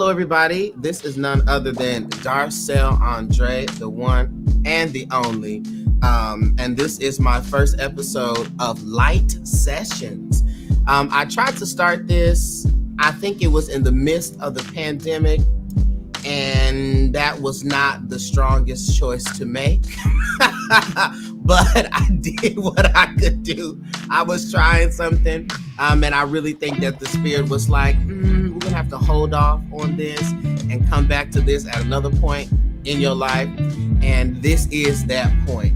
Hello, everybody. This is none other than Darcell Andre, the one and the only. And this is my first episode of Light Sessions. I tried to start this, I think it was in the midst of the pandemic, and that was not the strongest choice to make. But I did what I could do. I was trying something, and I really think that the spirit was like, we're gonna have to hold off on this and come back to this at another point in your life. And this is that point.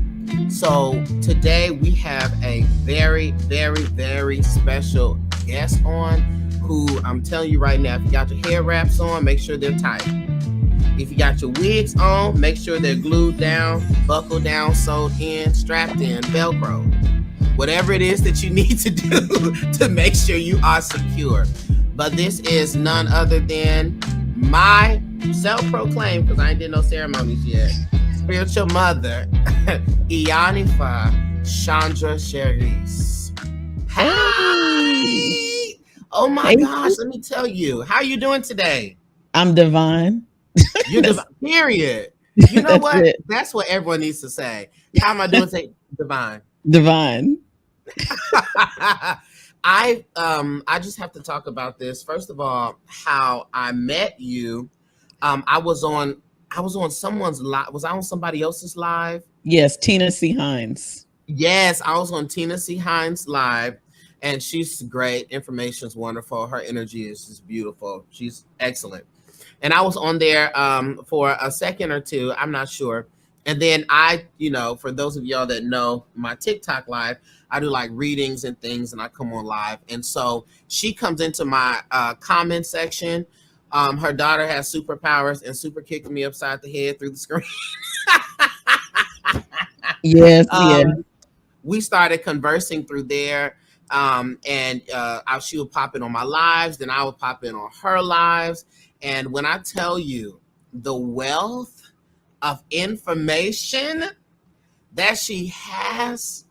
So today we have a very, very, very special guest on who I'm telling you right now, if you got your hair wraps on, make sure they're tight. If you got your wigs on, make sure they're glued down, buckled down, sewed in, strapped in, Velcro. Whatever it is that you need to do to make sure you are secure. But this is none other than my self-proclaimed, because I ain't did no ceremonies yet, spiritual mother, Ifa Chandra Cherise. Hi! Oh my gosh, let me tell you. How you doing today? I'm divine. You're divine. Period. You know what? It. That's what everyone needs to say. How am I doing? Say divine. Divine. I just have to talk about this. First of all, how I met you. I was on someone's live. Was I on somebody else's live? Yes, Tina C. Hines. Yes, I was on Tina C. Hines live, and she's great. Information's wonderful. Her energy is just beautiful. She's excellent. And I was on there for a second or two. I'm not sure. And then I, for those of y'all that know my TikTok live, I do like readings and things, and I come on live. And so she comes into my comment section. Her daughter has superpowers and super kicked me upside the head through the screen. Yes, yeah. We started conversing through there. And she would pop in on my lives. Then I would pop in on her lives. And when I tell you the wealth of information that she has,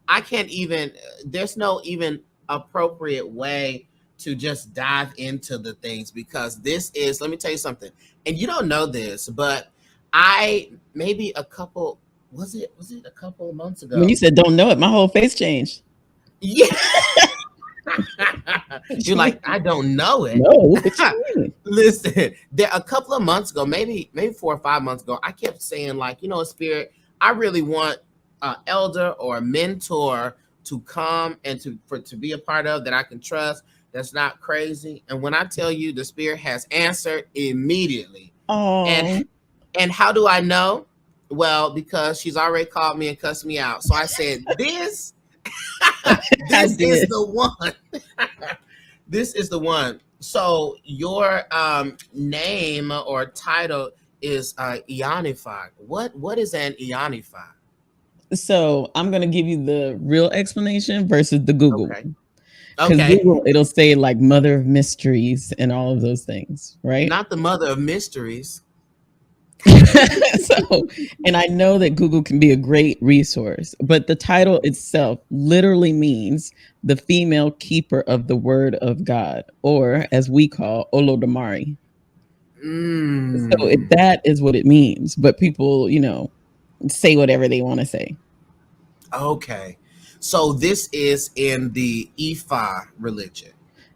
I can't even, there's no even appropriate way to just dive into the things, because this is, let me tell you something, and you don't know this, but maybe a couple, was it a couple of months ago? When you said don't know it, my whole face changed. Yeah. You're like, I don't know it. No. Listen, there a couple of months ago, maybe 4 or 5 months ago, I kept saying, like, Spirit, I really want an elder or a mentor to come and to be a part of that I can trust, that's not crazy. And when I tell you, the Spirit has answered immediately. Oh. And how do I know? Well, because she's already called me and cussed me out. So I said, this is the one. This is the one. So your name or title is Ifa. What is an Ifa? So I'm going to give you the real explanation versus the Google. Okay. Google, it'll say like mother of mysteries and all of those things, right? Not the mother of mysteries. And I know that Google can be a great resource, but the title itself literally means the female keeper of the word of God, or as we call Olodumare. So that is what it means, but people, say whatever they want to say. Okay. So this is in the Ifa religion.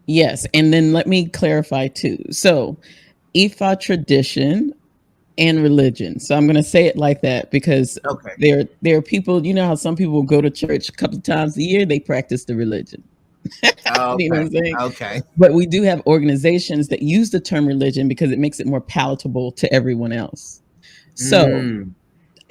Yes. And then let me clarify too. So Ifa tradition and religion. So I'm going to say it like that because there are people, how some people go to church a couple of times a year, they practice the religion. Okay. You know what I'm saying? Okay. But we do have organizations that use the term religion because it makes it more palatable to everyone else. So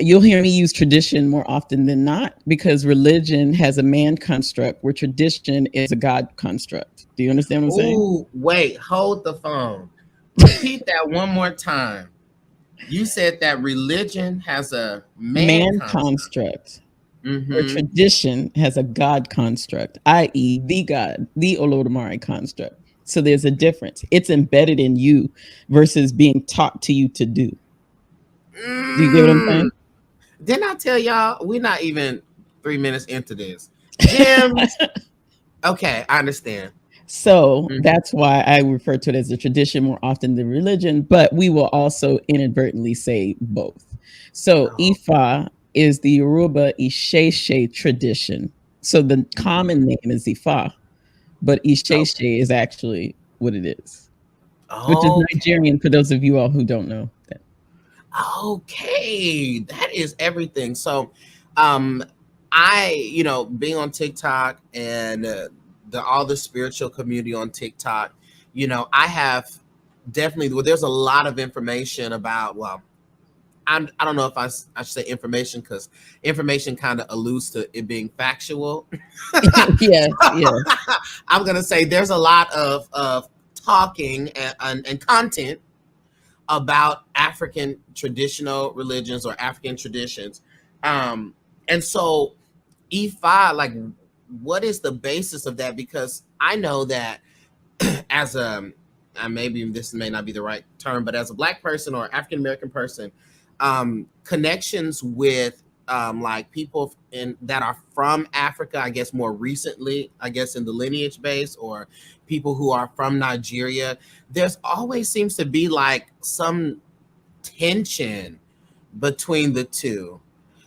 you'll hear me use tradition more often than not, because religion has a man construct where tradition is a God construct. Do you understand what I'm saying? Oh, wait, hold the phone. Repeat that one more time. You said that religion has a man construct. Or tradition has a God construct, i.e. the God, the Olodumare construct. So there's a difference. It's embedded in you versus being taught to you to do. Do you get what I'm saying? Didn't I tell y'all we're not even 3 minutes into this? Jim. Okay, I understand. So Mhm. that's why I refer to it as a tradition more often than religion, but we will also inadvertently say both. So Oh, Ifa is the Yoruba Isese tradition. So the common mhm. name is Ifa, but Okay. Isese is actually what it is, which is Okay. Nigerian for those of you all who don't know that. Okay, that is everything. So, um, I being on TikTok and all the spiritual community on TikTok, I have definitely. Well, there's a lot of information about. Well, I don't know if I should say information because information kind of alludes to it being factual. Yes, yes, I'm gonna say there's a lot of talking and content about African traditional religions or African traditions. Um, and so Ifa, like, what is the basis of that? Because I know that as a, maybe this may not be the right term, but as a Black person or African American person, connections with like people in that are from Africa, I guess more recently, I guess in the lineage base, or people who are from Nigeria, there's always seems to be like some tension between the two.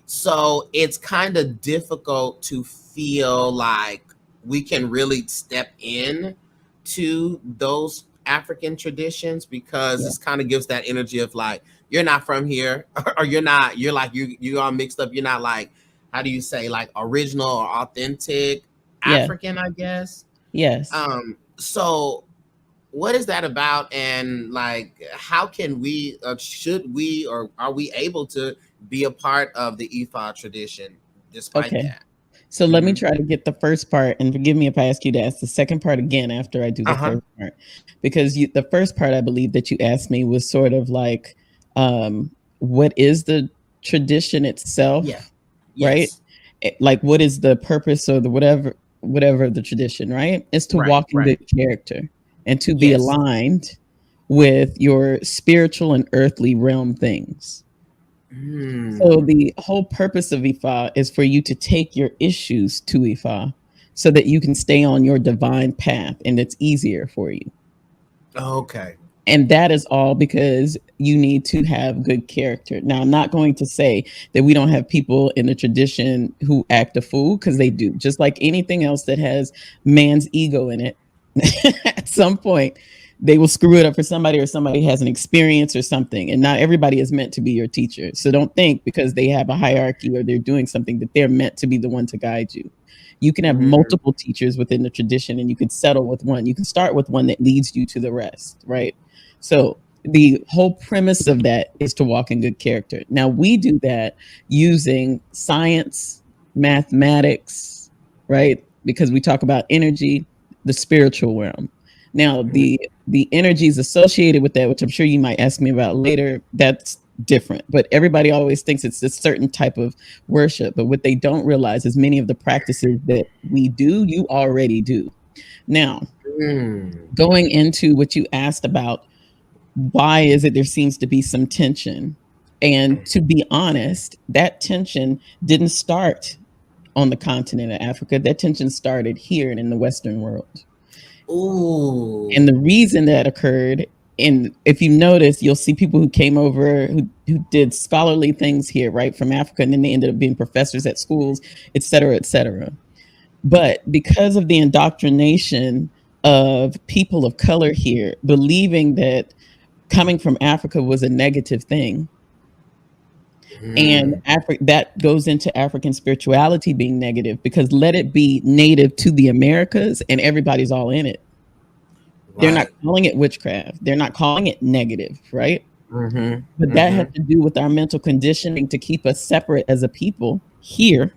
So it's kind of difficult to feel like we can really step in to those African traditions because yeah, this kind of gives that energy of like you're not from here or you're like you all mixed up. You're not like how do you say like original or authentic yeah, African, I guess. yes. So what is that about, and like how can we should we or are we able to be a part of the Ifa tradition despite Okay. that? So let me Mm-hmm. try to get the first part, and forgive me if I ask you to ask the second part again after I do the Uh-huh. first part, because the first part I believe that you asked me was sort of like, what is the tradition Yeah. itself, right? Yes. Like, what is the purpose or the whatever of the tradition, right? It's to Right, walk in right. good character and to be Yes. aligned with your spiritual and earthly realm things. So Mm. the whole purpose of Ifa is for you to take your issues to Ifa so that you can stay on your divine path and it's easier for you. Okay. And that is all because you need to have good character. Now, I'm not going to say that we don't have people in the tradition who act a fool, because they do. Just like anything else that has man's ego in it, at some point, they will screw it up for somebody, or somebody has an experience or something. And not everybody is meant to be your teacher. So don't think because they have a hierarchy or they're doing something that they're meant to be the one to guide you. You can have Mm. multiple teachers within the tradition and you could settle with one. You can start with one that leads you to the rest, right? So the whole premise of that is to walk in good character. Now we do that using science, mathematics, right? Because we talk about energy, the spiritual realm. Now Mm. the energies associated with that, which I'm sure you might ask me about later, that's different. But everybody always thinks it's a certain type of worship. But what they don't realize is many of the practices that we do, you already do. Now, Mm. going into what you asked about, why is it there seems to be some tension? And to be honest, that tension didn't start on the continent of Africa. That tension started here and in the Western world. And the Ooh. reason that occurred, and if you notice, you'll see people who came over who did scholarly things here, right, from Africa, and then they ended up being professors at schools, et cetera, et cetera. But because of the indoctrination of people of color here, believing that coming from Africa was a negative thing. And Mm. that goes into African spirituality being negative, because let it be native to the Americas and everybody's all in it. They're not Right. calling it witchcraft. They're not calling it negative, right? Mm-hmm. But that has Mm-hmm. to do with our mental conditioning to keep us separate as a people here.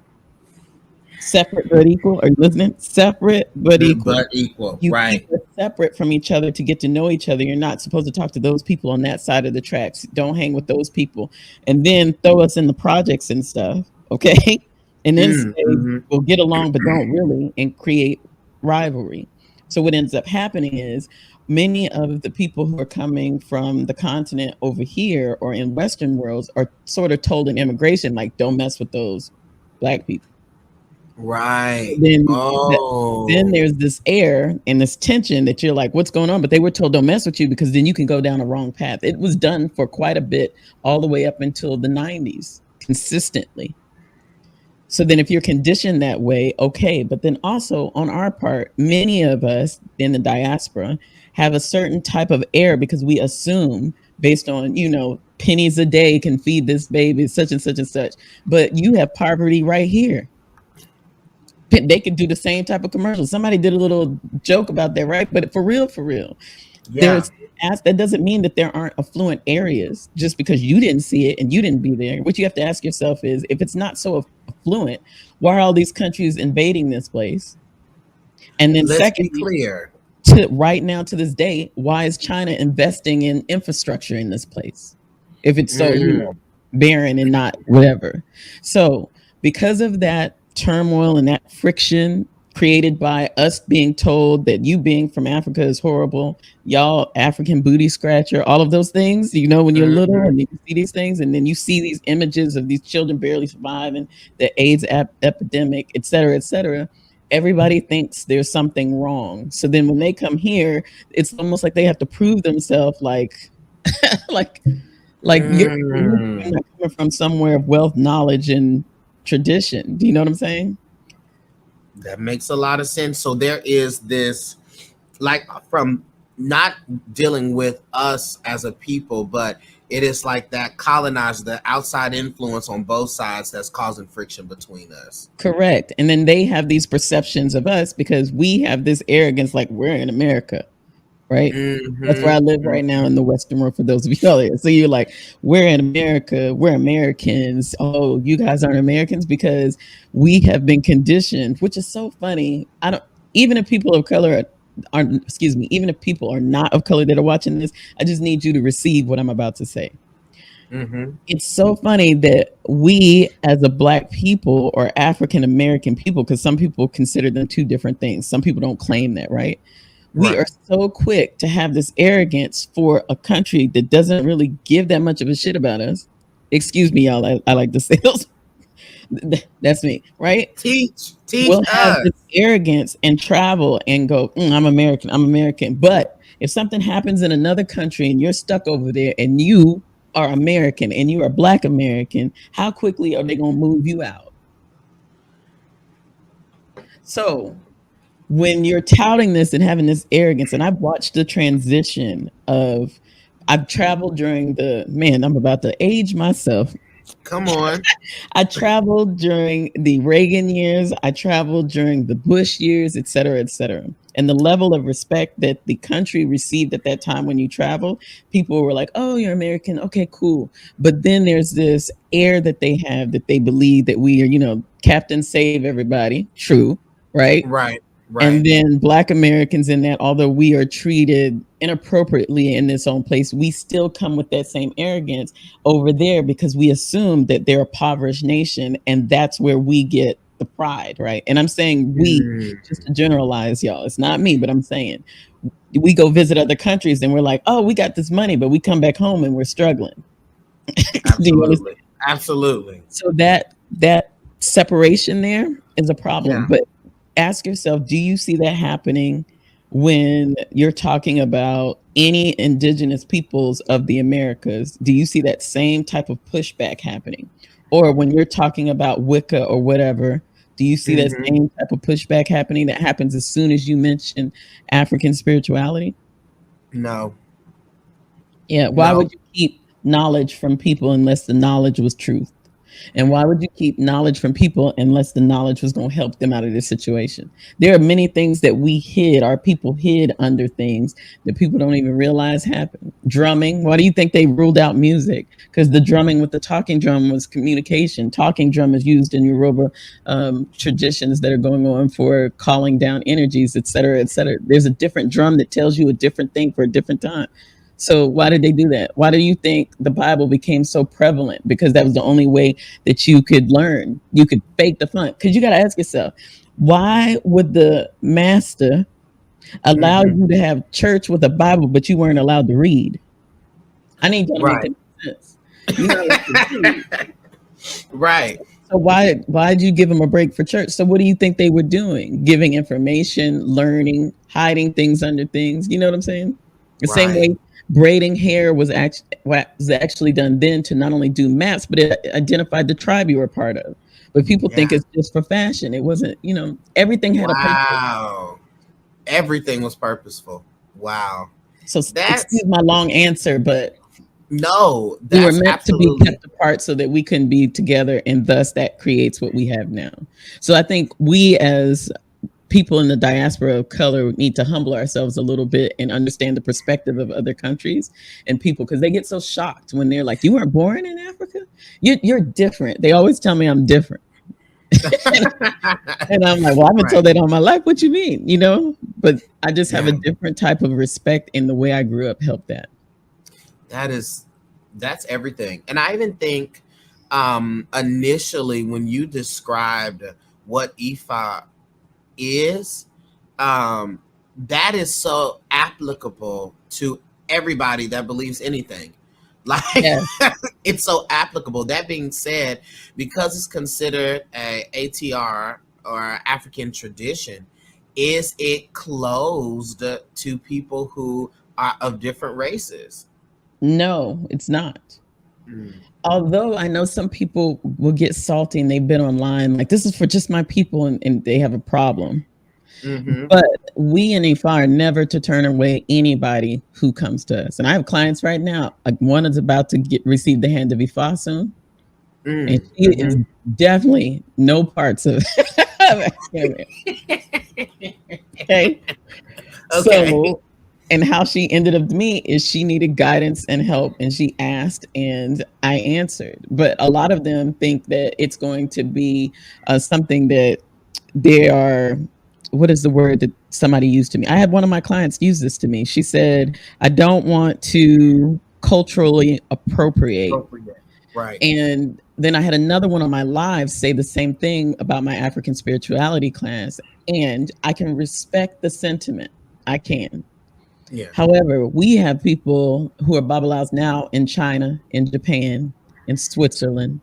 Separate but equal. Are you listening? Separate but equal. But equal. You keep Right. us separate from each other to get to know each other. You're not supposed to talk to those people on that side of the tracks. Don't hang with those people. And then throw us in the projects and stuff. Okay. And then say, Mm. Mm-hmm. we'll get along, but don't really, and create rivalry. So what ends up happening is many of the people who are coming from the continent over here or in Western worlds are sort of told in immigration, like, don't mess with those black people. Right. then th- then Oh. there's this air and this tension that you're like, what's going on? But they were told don't mess with you because then you can go down a wrong path. It was done for quite a bit, all the way up until the 90s, consistently. So then if you're conditioned that way, okay. But then also on our part, many of us in the diaspora have a certain type of air because we assume based on, pennies a day can feed this baby, such and such and such. But you have poverty right here. They could do the same type of commercial. Somebody did a little joke about that, right? But for real, Yeah. there's that doesn't mean that there aren't affluent areas just because you didn't see it and you didn't be there. What you have to ask yourself is, if it's not so affluent, why are all these countries invading this place? And then Let's be secondly, clear. to right now to this day, why is China investing in infrastructure in this place if it's so Mm. barren and not whatever? So because of that turmoil and that friction created by us being told that you being from Africa is horrible, y'all African booty scratcher, all of those things, when you're little Mhm. and you see these things and then you see these images of these children barely surviving the AIDS epidemic, et cetera, et cetera. Everybody thinks there's something wrong. So then when they come here, it's almost like they have to prove themselves like you're Mm. not coming from somewhere of wealth, knowledge, and tradition. Do you know what I'm saying? That makes a lot of sense. So there is this, like, from not dealing with us as a people, but it is like that colonizer, the outside influence on both sides that's causing friction between us. Correct. And then they have these perceptions of us because we have this arrogance, like we're in America, right? That's where I Mm-hmm. live right now in the Western world. For those of you out there, so you're like, we're in America, we're Americans. Oh, you guys aren't Americans because we have been conditioned, which is so funny. I don't even if people of color aren't, excuse me, even if people are not of color that are watching this, I just need you to receive what I'm about to say. Mm-hmm. It's so funny that we as a black people or African American people, because some people consider them two different things, some people don't claim that, right? We are Right. so quick to have this arrogance for a country that doesn't really give that much of a shit about us. Excuse me, y'all, I like to say those. That's me, right? Teach We'll have us. this arrogance and travel and go, I'm American, I'm American. But if something happens in another country and you're stuck over there and you are American and you are Black American, how quickly are they going to move you out? So when you're touting this and having this arrogance, and I've watched the transition of, I've traveled during I'm about to age myself. Come on. I traveled during the Reagan years. I traveled during the Bush years, et cetera, et cetera. And the level of respect that the country received at that time when you traveled, people were like, oh, you're American. Okay, cool. But then there's this air that they have that they believe that we are, Captain Save Everybody. True, right? Right. And Right. then Black Americans in that, although we are treated inappropriately in this own place, we still come with that same arrogance over there because we assume that they're a impoverished nation and that's where we get the pride, right? And I'm saying we, Mm. just to generalize, y'all. It's not me, but I'm saying we go visit other countries and we're like, oh, we got this money, but we come back home and we're struggling. Do you understand? Absolutely. Absolutely. So that separation there is a problem. Yeah. But ask yourself, do you see that happening when you're talking about any indigenous peoples of the Americas? Do you see that same type of pushback happening? Or when you're talking about Wicca or whatever, do you see that Mm-hmm. same type of pushback happening that happens as soon as you mention African spirituality? No. Yeah, why No. would you keep knowledge from people unless the knowledge was truth? And why would you keep knowledge from people unless the knowledge was going to help them out of this situation? There are many things that we hid, our people hid under things that people don't even realize happen. Drumming, why do you think they ruled out music? Because the drumming with the talking drum was communication. Talking drum is used in Yoruba traditions that are going on for calling down energies, et cetera, et cetera. There's a different drum that tells you a different thing for a different time. So why did they do that? Why do you think the Bible became so prevalent? Because that was the only way that you could learn. You could fake the fun. Because you got to ask yourself, why would the master allow Mm-hmm. you to have church with a Bible, but you weren't allowed to read? I need y'all to make Right. that make sense. You're not allowed to read. Right. So why did you give them a break for church? So what do you think they were doing? Giving information, learning, hiding things under things. You know what I'm saying? The same Right. way braiding hair was actually done then to not only do maps, but it identified the tribe you were a part of. But people think Yeah. it's just for fashion. It wasn't. Everything had a purpose. Wow. Everything was purposeful. Wow. So That's excuse my long answer, but no, we were that's meant to be absolutely kept apart so that we can be together, and thus that creates what we have now. So I think we as people in the diaspora of color need to humble ourselves a little bit and understand the perspective of other countries and people, because they get so shocked when they're like, you weren't born in Africa, you're different. They always tell me I'm different. And I'm like, well, I've been right. told that all my life. What you mean? But I just have a Yeah. different type of respect, and the way I grew up helped that. That is that's everything. And I even think initially when you described what Ifa is, um, that is so applicable to everybody that believes anything. Like Yeah. it's so applicable. That being said, because it's considered a ATR or African tradition, is it closed to people who are of different races? No, it's not. Mm. Although I know some people will get salty and they've been online, like, this is for just my people, and they have a problem. Mm-hmm. But we in IFA are never to turn away anybody who comes to us. And I have clients right now. Like, one is about to receive the hand of IFA soon, and Mm. she is Mm-hmm. definitely no parts of African. Okay. Okay. So, and how she ended up to me is she needed guidance and help, and she asked, and I answered. But a lot of them think that it's going to be something that they are. What is the word that somebody used to me? I had one of my clients use this to me. She said, I don't want to culturally appropriate. Appropriate. Right. And then I had another one on my live say the same thing about my African spirituality class. And I can respect the sentiment. I can. Yeah. However, we have people who are babalaos now in China, in Japan, in Switzerland.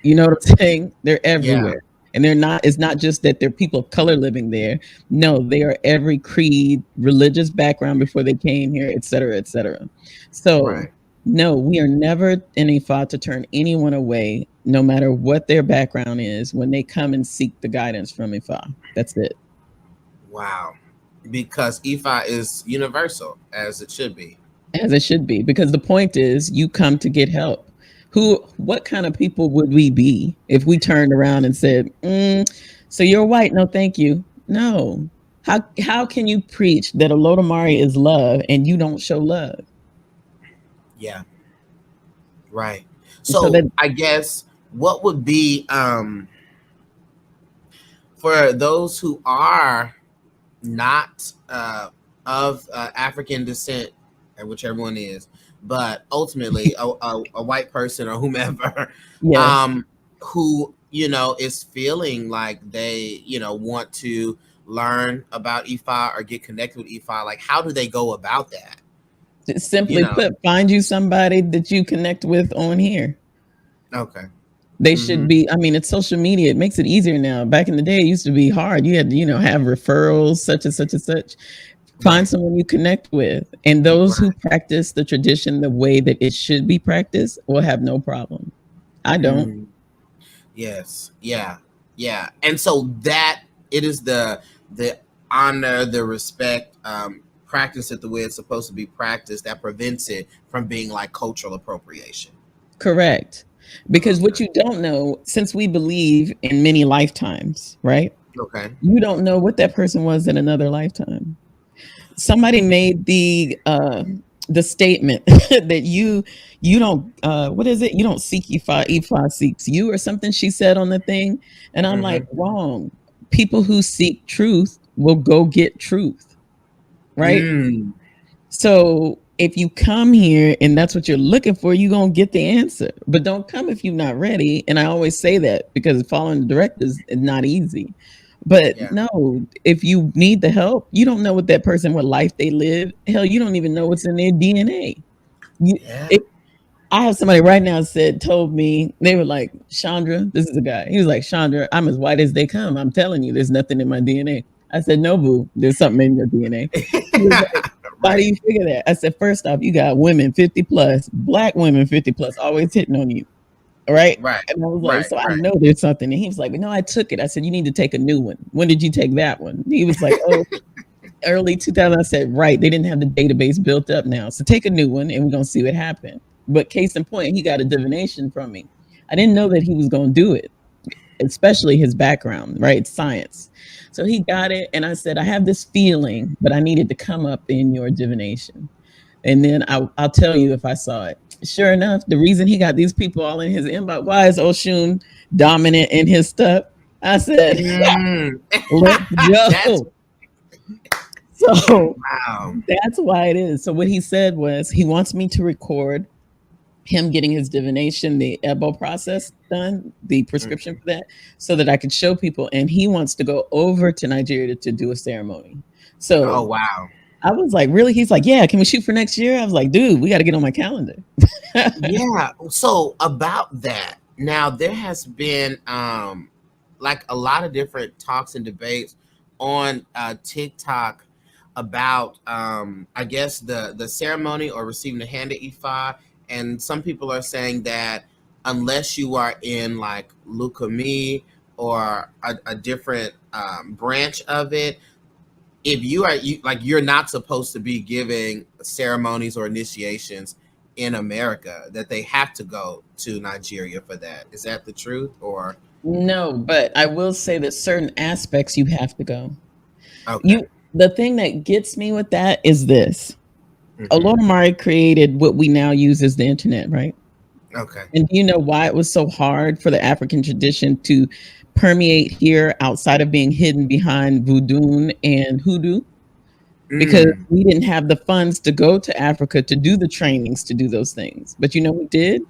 You know what I'm saying? They're Yeah. everywhere. And it's not just that they're people of color living there. No, they are every creed, religious background before they came here, et cetera, et cetera. So, Right. no, we are never in a thought to turn anyone away, no matter what their background is, when they come and seek the guidance from Ifa. That's it. Wow. Because Ifa is universal, as it should be. As it should be, because the point is you come to get help. What kind of people would we be if we turned around and said, so you're white, no thank you? No. How can you preach that a Lodomari is love and you don't show love? Yeah. Right. So that So I guess what would be for those who are not of African descent, or whichever one is, but ultimately a white person or whomever, yes. um, who is feeling like they want to learn about Ifa or get connected with Ifa. Like, how do they go about that? You Simply know? put, find you somebody that you connect with on here. Okay. They Mm-hmm. should be, I mean, it's social media. It makes it easier now. Back in the day, it used to be hard. You had to, have referrals, such and such and such. Find Right. someone you connect with. And those who Right. practice the tradition the way that it should be practiced will have no problem. I don't. Mm. Yes. Yeah. Yeah. And so that it is the honor, the respect, practice it the way it's supposed to be practiced that prevents it from being like cultural appropriation. Correct. Because what Okay. you don't know, since we believe in many lifetimes, right? Okay. You don't know what that person was in another lifetime. Somebody made the statement that you don't what is it, you don't seek Ifa seeks you, or something she said on the thing, and I'm like, Mm-hmm. wrong. People who seek truth will go get truth, right? Mm. So if you come here and that's what you're looking for, you're gonna get the answer. But don't come if you're not ready. And I always say that because following the directives is not easy. But Yeah. no, if you need the help, you don't know what that person, what life they live. Hell, you don't even know what's in their DNA. You, Yeah. it, I have somebody right now told me, they were like, Chandra, this is a guy. He was like, Chandra, I'm as white as they come. I'm telling you, there's nothing in my DNA. I said, no, boo, there's something in your DNA. He was like, why do Right, you figure that? I said, first off, you got women 50 plus, black women 50 plus, always hitting on you. All right. right, And I was like, right, so I right. know there's something. And he was like, no, I took it. I said, you need to take a new one. When did you take that one? He was like, oh, early 2000. I said, right. They didn't have the database built up now. So take a new one and we're going to see what happened. But case in point, he got a divination from me. I didn't know that he was going to do it, especially his background, right? Science. So he got it. And I said, I have this feeling, but I needed to come up in your divination. And then I'll tell you if I saw it. Sure enough, the reason he got these people all in his inbox, why is Oshun dominant in his stuff? I said, Mm. let's That's go. So wow. that's why it is. So what he said was he wants me to record him getting his divination, the EBO process done, the prescription Mhm. for that, so that I could show people. And he wants to go over to Nigeria to do a ceremony. Oh So wow. I was like, really? He's like, yeah, can we shoot for next year? I was like, dude, we got to get on my calendar. Yeah. So about that, now there has been like a lot of different talks and debates on TikTok about I guess the ceremony or receiving the hand of Ifa, and some people are saying that unless you are in like Lukumi or a different branch of it, if you are like you're not supposed to be giving ceremonies or initiations in America, that they have to go to Nigeria for that. Is that the truth or No, but I will say that certain aspects you have to go. okay? You The thing that gets me with that is this. Hmm. Olodumare created what we now use as the internet, right? Okay. And do you know why it was so hard for the African tradition to permeate here outside of being hidden behind voodoo and hoodoo? Because Mm. we didn't have the funds to go to Africa to do the trainings to do those things. But you know who did?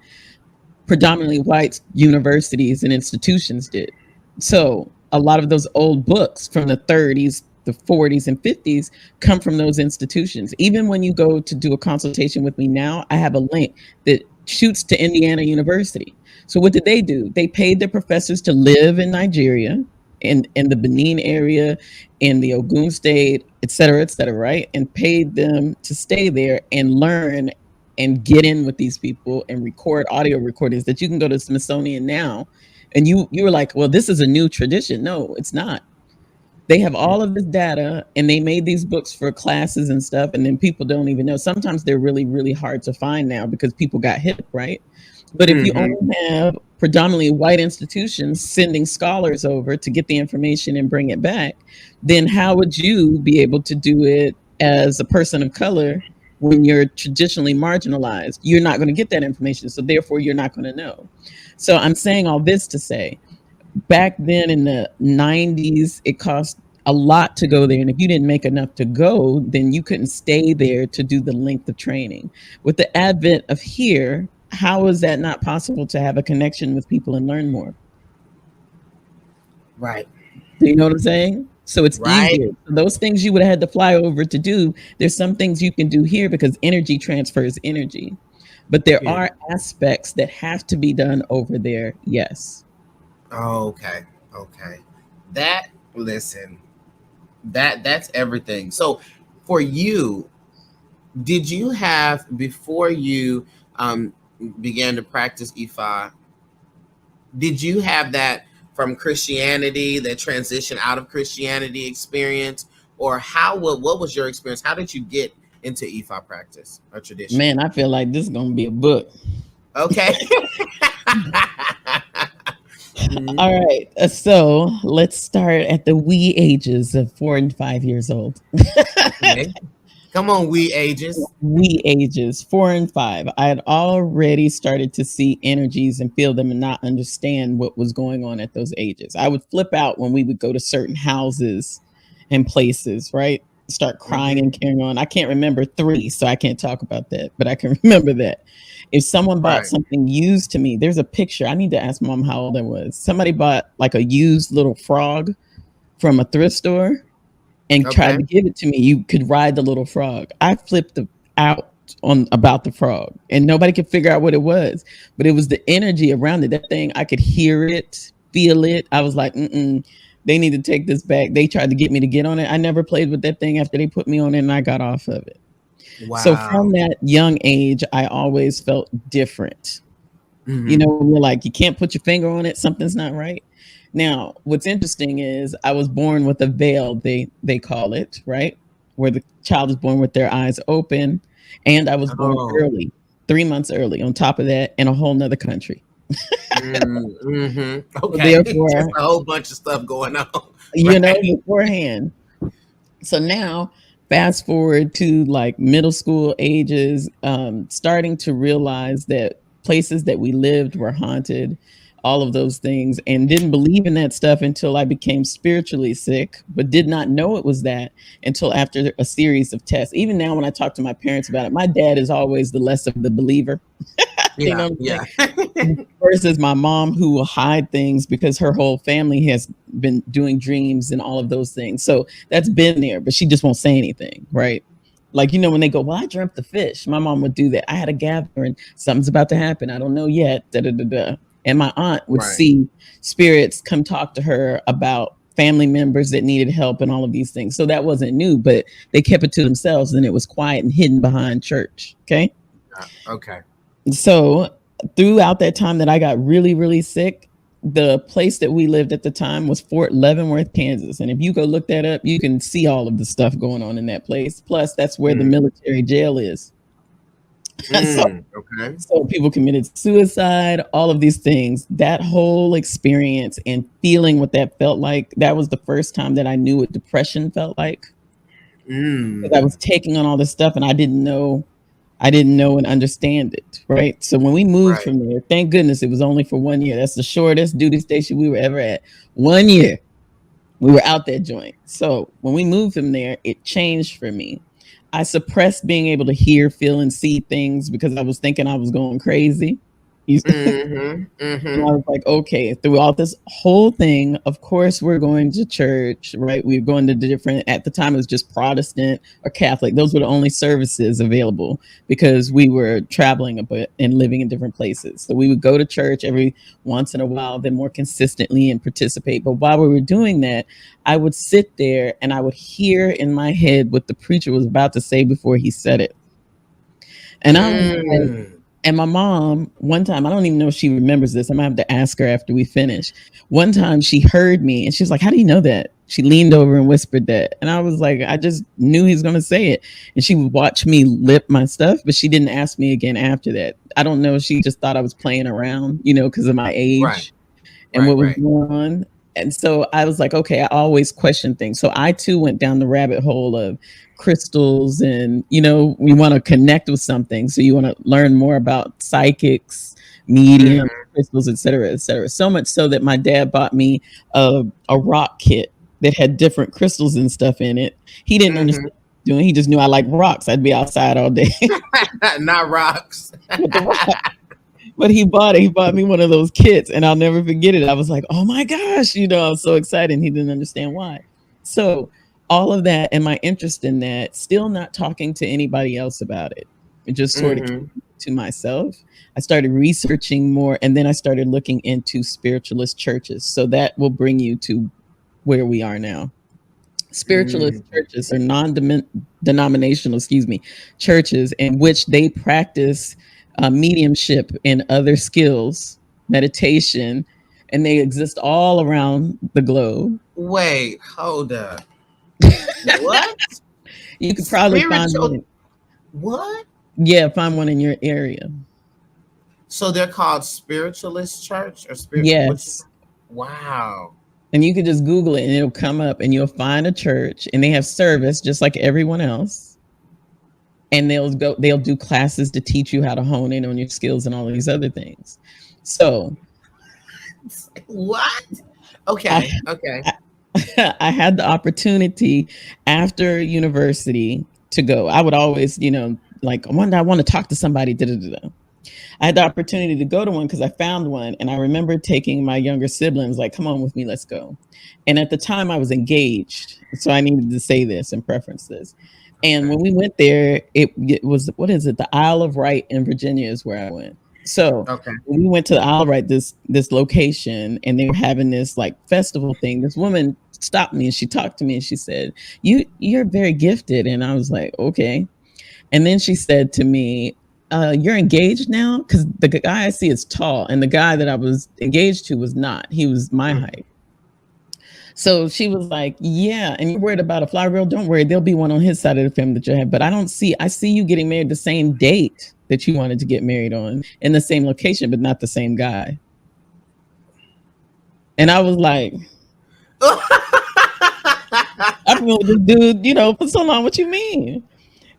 Predominantly white universities and institutions did. So a lot of those old books from the 30s, the 40s, and 50s come from those institutions. Even when you go to do a consultation with me now, I have a link that shoots to Indiana University. So what did they do? They paid their professors to live in Nigeria, in the Benin area, in the Ogun State, et cetera, right? And paid them to stay there and learn and get in with these people and record audio recordings that you can go to Smithsonian now. And you were like, well, this is a new tradition. No, it's not. They have all of this data and they made these books for classes and stuff. And then people don't even know. Sometimes they're really, really hard to find now because people got hip, right? But if you Hmm. only have predominantly white institutions sending scholars over to get the information and bring it back, then how would you be able to do it as a person of color when you're traditionally marginalized? You're not going to get that information. So therefore, you're not going to know. So I'm saying all this to say back then in the 90s, it cost a lot to go there. And if you didn't make enough to go, then you couldn't stay there to do the length of training. With the advent of here, how is that not possible to have a connection with people and learn more? Right. Do you know what I'm saying? So it's Right. easier. Those things you would have had to fly over to do, there's some things you can do here because energy transfers energy. But there Period. are aspects that have to be done over there. Yes. Okay. Okay. That listen. That's everything. So for you, did you have before you um began to practice Ifa, did you have that from Christianity, that transition out of Christianity experience, or what was your experience? How did you get into Ifa practice or tradition? Man, I feel like this is going to be a book. Okay. Mhm. All right. So let's start at the wee ages of 4 and 5 years old. Okay. Come on, we ages. Wee ages 4 and 5. I had already started to see energies and feel them and not understand what was going on at those ages. I would flip out when we would go to certain houses and places, right? Start crying Hmm. and carrying on. I can't remember three, so I can't talk about that, but I can remember that. If someone bought Right. something used to me, there's a picture. I need to ask mom how old I was. Somebody bought like a used little frog from a thrift store and tried Okay. to give it to me. You could ride the little frog. I flipped out on about the frog, and nobody could figure out what it was, but it was the energy around it. That thing, I could hear it, feel it. I was like, mm-mm, they need to take this back. They tried to get me to get on it. I never played with that thing after they put me on it, and I got off of it. So from Wow. that young age, I always felt different. You Hmm. know, when you're like, you can't put your finger on it, something's not right. Now, what's interesting is I was born with a veil, they call it, right? Where the child is born with their eyes open. And I was born Oh. early, 3 months early, on top of that, in a whole nother country. Mm-hmm. So Okay. Just therefore, a whole bunch of stuff going on. you know, Right. beforehand. So now, fast forward to like middle school ages, starting to realize that places that we lived were haunted, all of those things, and didn't believe in that stuff until I became spiritually sick, but did not know it was that until after a series of tests. Even now, when I talk to my parents about it, my dad is always the less of the believer. You Yeah. know what I'm Yeah. saying? Versus my mom, who will hide things because her whole family has been doing dreams and all of those things. So that's been there, but she just won't say anything, right? Like, you know, when they go, well, I dreamt the fish. My mom would do that. I had a gathering. Something's about to happen. I don't know yet. Da, da, da, da. And my aunt would Right. see spirits come talk to her about family members that needed help and all of these things. So that wasn't new, but they kept it to themselves and it was quiet and hidden behind church. Okay. Okay. So throughout that time that I got really, really sick, the place that we lived at the time was Fort Leavenworth, Kansas. And if you go look that up, you can see all of the stuff going on in that place. Plus, that's where the Mm. military jail is. so, Okay. so people committed suicide, all of these things. That whole experience and feeling what that felt like, that was the first time that I knew what depression felt like. Because I Mm. was taking on all this stuff and I didn't know and understand it, right? So when we moved Right. from there, thank goodness it was only for 1 year. That's the shortest duty station we were ever at. 1 year. We were out that joint. So when we moved from there, it changed for me. I suppressed being able to hear, feel, and see things because I was thinking I was going crazy. Mm-hmm. And Mm-hmm. I was like, okay, throughout this whole thing, of course, we're going to church, right? We're going to different, at the time, it was just Protestant or Catholic. Those were the only services available because we were traveling a bit and living in different places. So we would go to church every once in a while, then more consistently and participate. But while we were doing that, I would sit there and I would hear in my head what the preacher was about to say before he said it. And I was like, Mm. and my mom, one time, I don't even know if she remembers this. I'm gonna have to ask her after we finish. One time she heard me and she was like, how do you know that? She leaned over and whispered that. And I was like, I just knew he's gonna say it. And she would watch me lip my stuff, but she didn't ask me again after that. I don't know. She just thought I was playing around, because of my Right. age and Right. what was Right. going on. And so I was like, okay, I always question things. So I too went down the rabbit hole of crystals and, we want to connect with something. So you want to learn more about psychics, medium, Mm-hmm. crystals, et cetera, et cetera. So much so that my dad bought me a rock kit that had different crystals and stuff in it. He didn't Mm-hmm. understand what he was doing. He just knew I like rocks. I'd be outside all day Not rocks. with the rock. But he bought it. He bought me one of those kits, and I'll never forget it. I was like, "Oh my gosh!" I'm so excited. He didn't understand why. So all of that and my interest in that, still not talking to anybody else about it, just sort of Mm-hmm. to myself. I started researching more, and then I started looking into spiritualist churches. So that will bring you to where we are now. Spiritualist Mm. churches are non-denominational, churches in which they practice mediumship and other skills, meditation, and they exist all around the globe. Wait, hold up. What? You could probably find Spiritual? one. What? Yeah, find one in your area. So they're called spiritualist church or spirit? What you? Yes. Wow. And you could just Google it and it'll come up and you'll find a church and they have service just like everyone else. And they'll do classes to teach you how to hone in on your skills and all of these other things. So What? I Okay. Okay. I had the opportunity after university to go. I would always, like one day I want to talk to somebody. Da, da, da, da. I had the opportunity to go to one because I found one, and I remember taking my younger siblings, like, "Come on with me, let's go." And at the time, I was engaged, so I needed to say this and preference this. And Okay. when we went there, it was, what is it? The Isle of Wight in Virginia is where I went. So Okay. when we went to the Isle of Wight, this location, and they were having this like festival thing. This woman stopped me and she talked to me and she said, You're very gifted." And I was like, "Okay." And then she said to me, "You're engaged now?" Because the guy I see is tall, and the guy that I was engaged to was not. He was my Mhm. height. So she was like, "Yeah, and you're worried about a flower girl? Don't worry, there'll be one on his side of the family that you have. But I see you getting married the same date that you wanted to get married on in the same location, but not the same guy." And I was like, "I've been with this dude, for so long. What you mean?"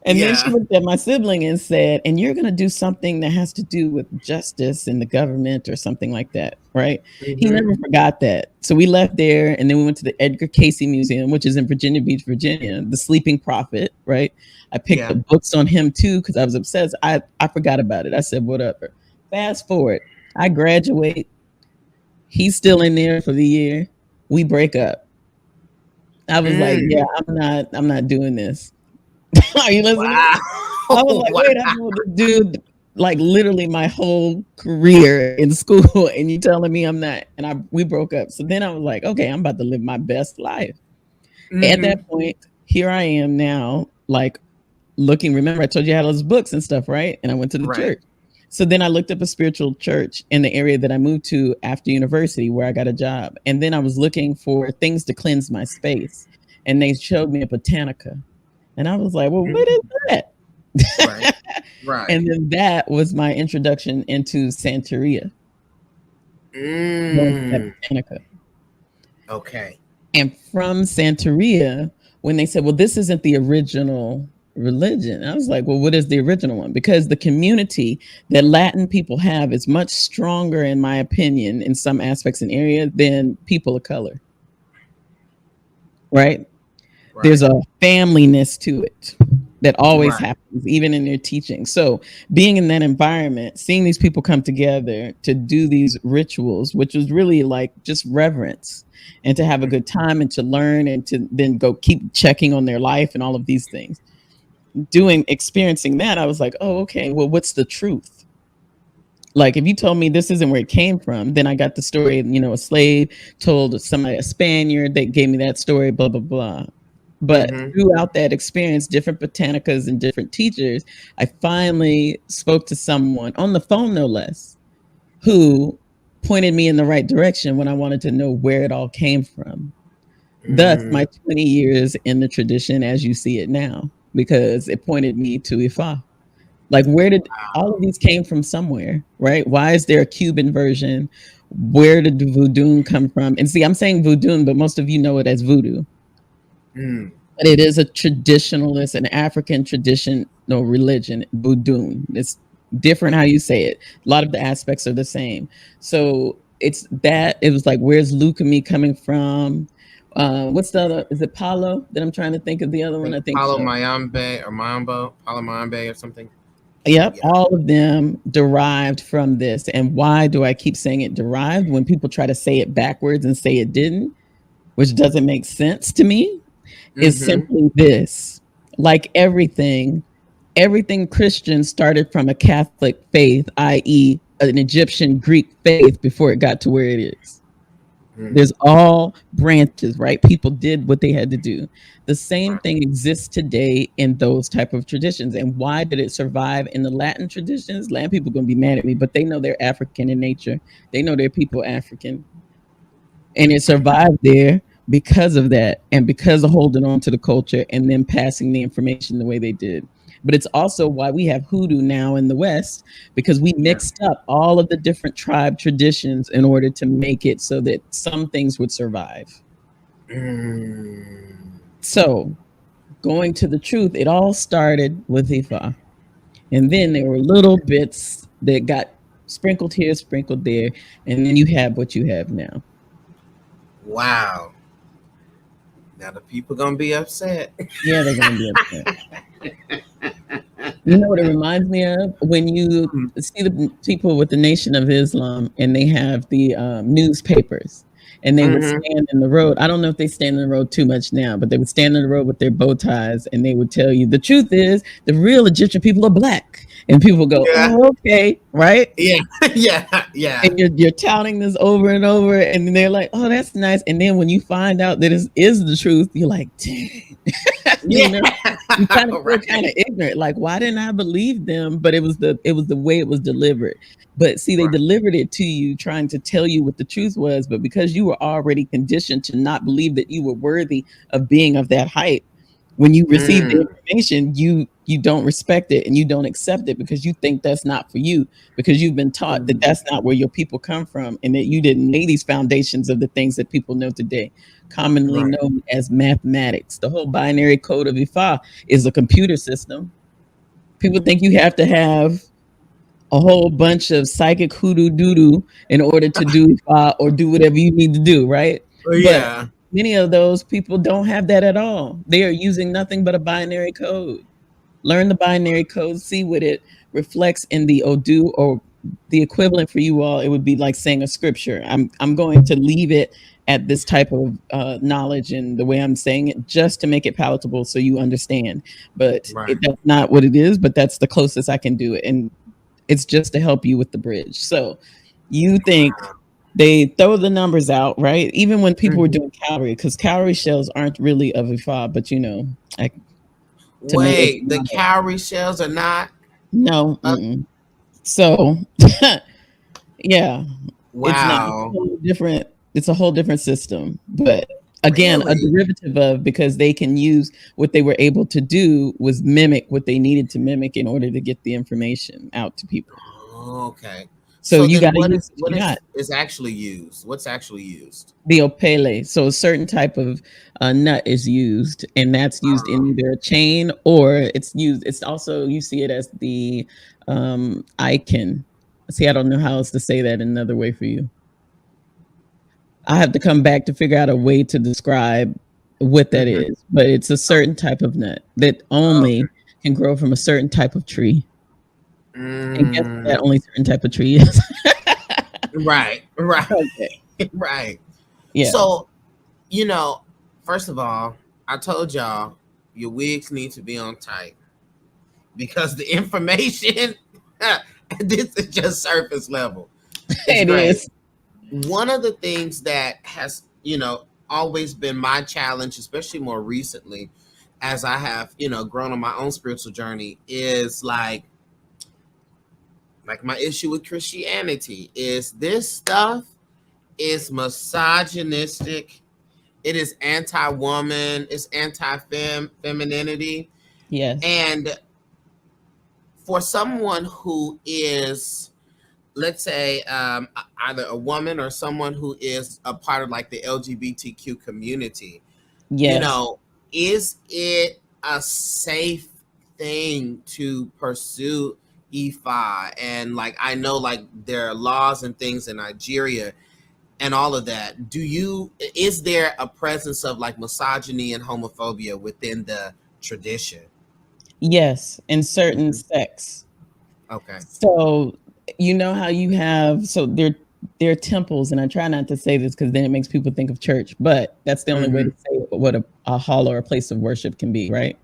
And then she Yeah. looked at my sibling and said, "And you're going to do something that has to do with justice and the government or something like that, right?" He Hmm. never forgot that. So we left there and then we went to the Edgar Casey Museum, which is in Virginia Beach, Virginia, the Sleeping Prophet, right? I picked Yeah. up books on him too because I was obsessed. I forgot about it. I said, whatever. Fast forward, I graduate. He's still in there for the year. We break up. I was like, yeah, Mm. I'm not doing this. Are you listening? Wow. I was like, Wow. wait, I've been with this dude like literally my whole career in school, and you telling me I'm not. And we broke up. So then I was like, okay, I'm about to live my best life. At that Hmm. point, here I am now, like looking. Remember, I told you I had those books and stuff, right? And I went to the Right. church. So then I looked up a spiritual church in the area that I moved to after university, where I got a job. And then I was looking for things to cleanse my space, and they showed me a botanica, and I was like, well, what is Mhm. that? Right. Right. And then that was my introduction into Santeria, going to that Mm. botanica. Okay. And from Santeria, when they said, well, this isn't the original religion, I was like, well, what is the original one? Because the community that Latin people have is much stronger, in my opinion, in some aspects and areas than people of color, right? There's Right. a familyness to it that always Right. happens, even in their teaching. So, being in that environment, seeing these people come together to do these rituals, which was really like just reverence and to have a good time and to learn and to then go keep checking on their life and all of these things. Experiencing that, I was like, oh, okay, well, what's the truth? Like, if you told me this isn't where it came from, then I got the story, a slave told somebody, a Spaniard, that gave me that story, blah, blah, blah. But Hmm. throughout that experience, different botanicas and different teachers, I finally spoke to someone on the phone, no less, who pointed me in the right direction when I wanted to know where it all came from. Thus, Mm. my 20 years in the tradition as you see it now, because it pointed me to Ifa. Like, where did all of these came from? Somewhere, right? Why is there a Cuban version? Where did voodoo come from? And see, I'm saying voodoo, but most of you know it as voodoo. Mm. But it is a traditionalist, an African traditional religion, voodoo. It's different how you say it. A lot of the aspects are the same. So it's that. It was like, where's Lukumi coming from? What's the other? Is it Palo that I'm trying to think of the other I one? think I think Paulo so. Mayambe or Mambo, Paulo Mayambe or something. Yep, Yeah. all of them derived from this. And why do I keep saying it derived when people try to say it backwards and say it didn't, which doesn't make sense to me? Is Hmm. simply this: like everything Christian started from a Catholic faith, i.e., an Egyptian Greek faith, before it got to where it is. Mm. There's all branches, right? People did what they had to do. The same Right. thing exists today in those type of traditions. And why did it survive in the Latin traditions? Latin people are going to be mad at me, but they know they're African in nature. They know their people African, and it survived there because of that, and because of holding on to the culture and then passing the information the way they did. But it's also why we have hoodoo now in the West, because we Yeah. mixed up all of the different tribe traditions in order to make it so that some things would survive. Mm. So, going to the truth, it all started with Ifa. And then there were little bits that got sprinkled here, sprinkled there, and then you have what you have now. Wow. Now the people gonna be upset. Yeah, they're going to be upset. You know what it reminds me of? When you Mm. see the people with the Nation of Islam and they have the newspapers, and they would Mm-hmm. stand in the road. I don't know if they stand in the road too much now, but they would stand in the road with their bow ties, and they would tell you the truth is the real Egyptian people are black, and people go, Yeah. "Oh, okay, right." Yeah. Yeah. Yeah. And you're touting this over and over, and then they're like, "Oh, that's nice." And then when you find out that it is the truth, you're like, "Dang," you Yeah. know. You kind of feel kind Right. of ignorant, like, why didn't I believe them? But it was the way it was delivered. But see, they Right. delivered it to you, trying to tell you what the truth was. But because you were already conditioned to not believe that you were worthy of being of that height, when you receive the Mm. information, you don't respect it and you don't accept it because you think that's not for you, because you've been taught that Mm. that's not where your people come from, and that you didn't lay these foundations of the things that people know today, commonly Right. known as mathematics. The whole binary code of Ifa is a computer system. People think you have to have a whole bunch of psychic hoodoo doodoo in order to do Ifa or do whatever you need to do, right? Oh, But yeah. many of those people don't have that at all. They are using nothing but a binary code. Learn the binary code, see what it reflects in the Odu, or the equivalent for you all, it would be like saying a scripture. I'm going to leave it at this type of knowledge and the way I'm saying it, just to make it palatable so you understand. But Right. that's not what it is, but that's the closest I can do it. And it's just to help you with the bridge. So you think they throw the numbers out, right? Even when people were Mhm. doing calorie, because calorie shells aren't really of Ifa, but I, tomato, Wait, the tomato. cowrie shells are not. No. Uh, Mm-mm. So yeah, it's not. It's a wow. whole different. It's a whole different system. But again, a Really? derivative of, because they can use what they were able to do was mimic what they needed to mimic in order to get the information out to people. Okay. So So you then, got to use what what you got. is actually used? What's actually used? The opele. So a certain type of nut is used, and that's used in Um, either a chain, or it's used. It's also, you see it as the icon. See, I don't know how else to say that in another way for you. I have to come back to figure out a way to describe what that mhm. is, but it's a certain type of nut that Okay. only can grow from a certain type of tree. And guess what Mm, that only certain type of tree is? right. Right. Okay. Right. Yeah. So, you know, first of all, I told y'all your wigs need to be on tight because the information, this is just surface level. It's It great. is. One of the things that has, always been my challenge, especially more recently, as I have, grown on my own spiritual journey, is like my issue with Christianity is this stuff is misogynistic. It is anti-woman. It's anti-femininity. Yes. And for someone who is, let's say, either a woman or someone who is a part of like the LGBTQ community, you Yes. know, is it a safe thing to pursue Ifa? And like, I know like there are laws and things in Nigeria and all of that. Is there a presence of like misogyny and homophobia within the tradition? Yes, in certain Mhm. sects. Okay. So you know how you have, so there are temples, and I try not to say this because then it makes people think of church, but that's the only way to Hmm. say what a hall or a place of worship can be, right?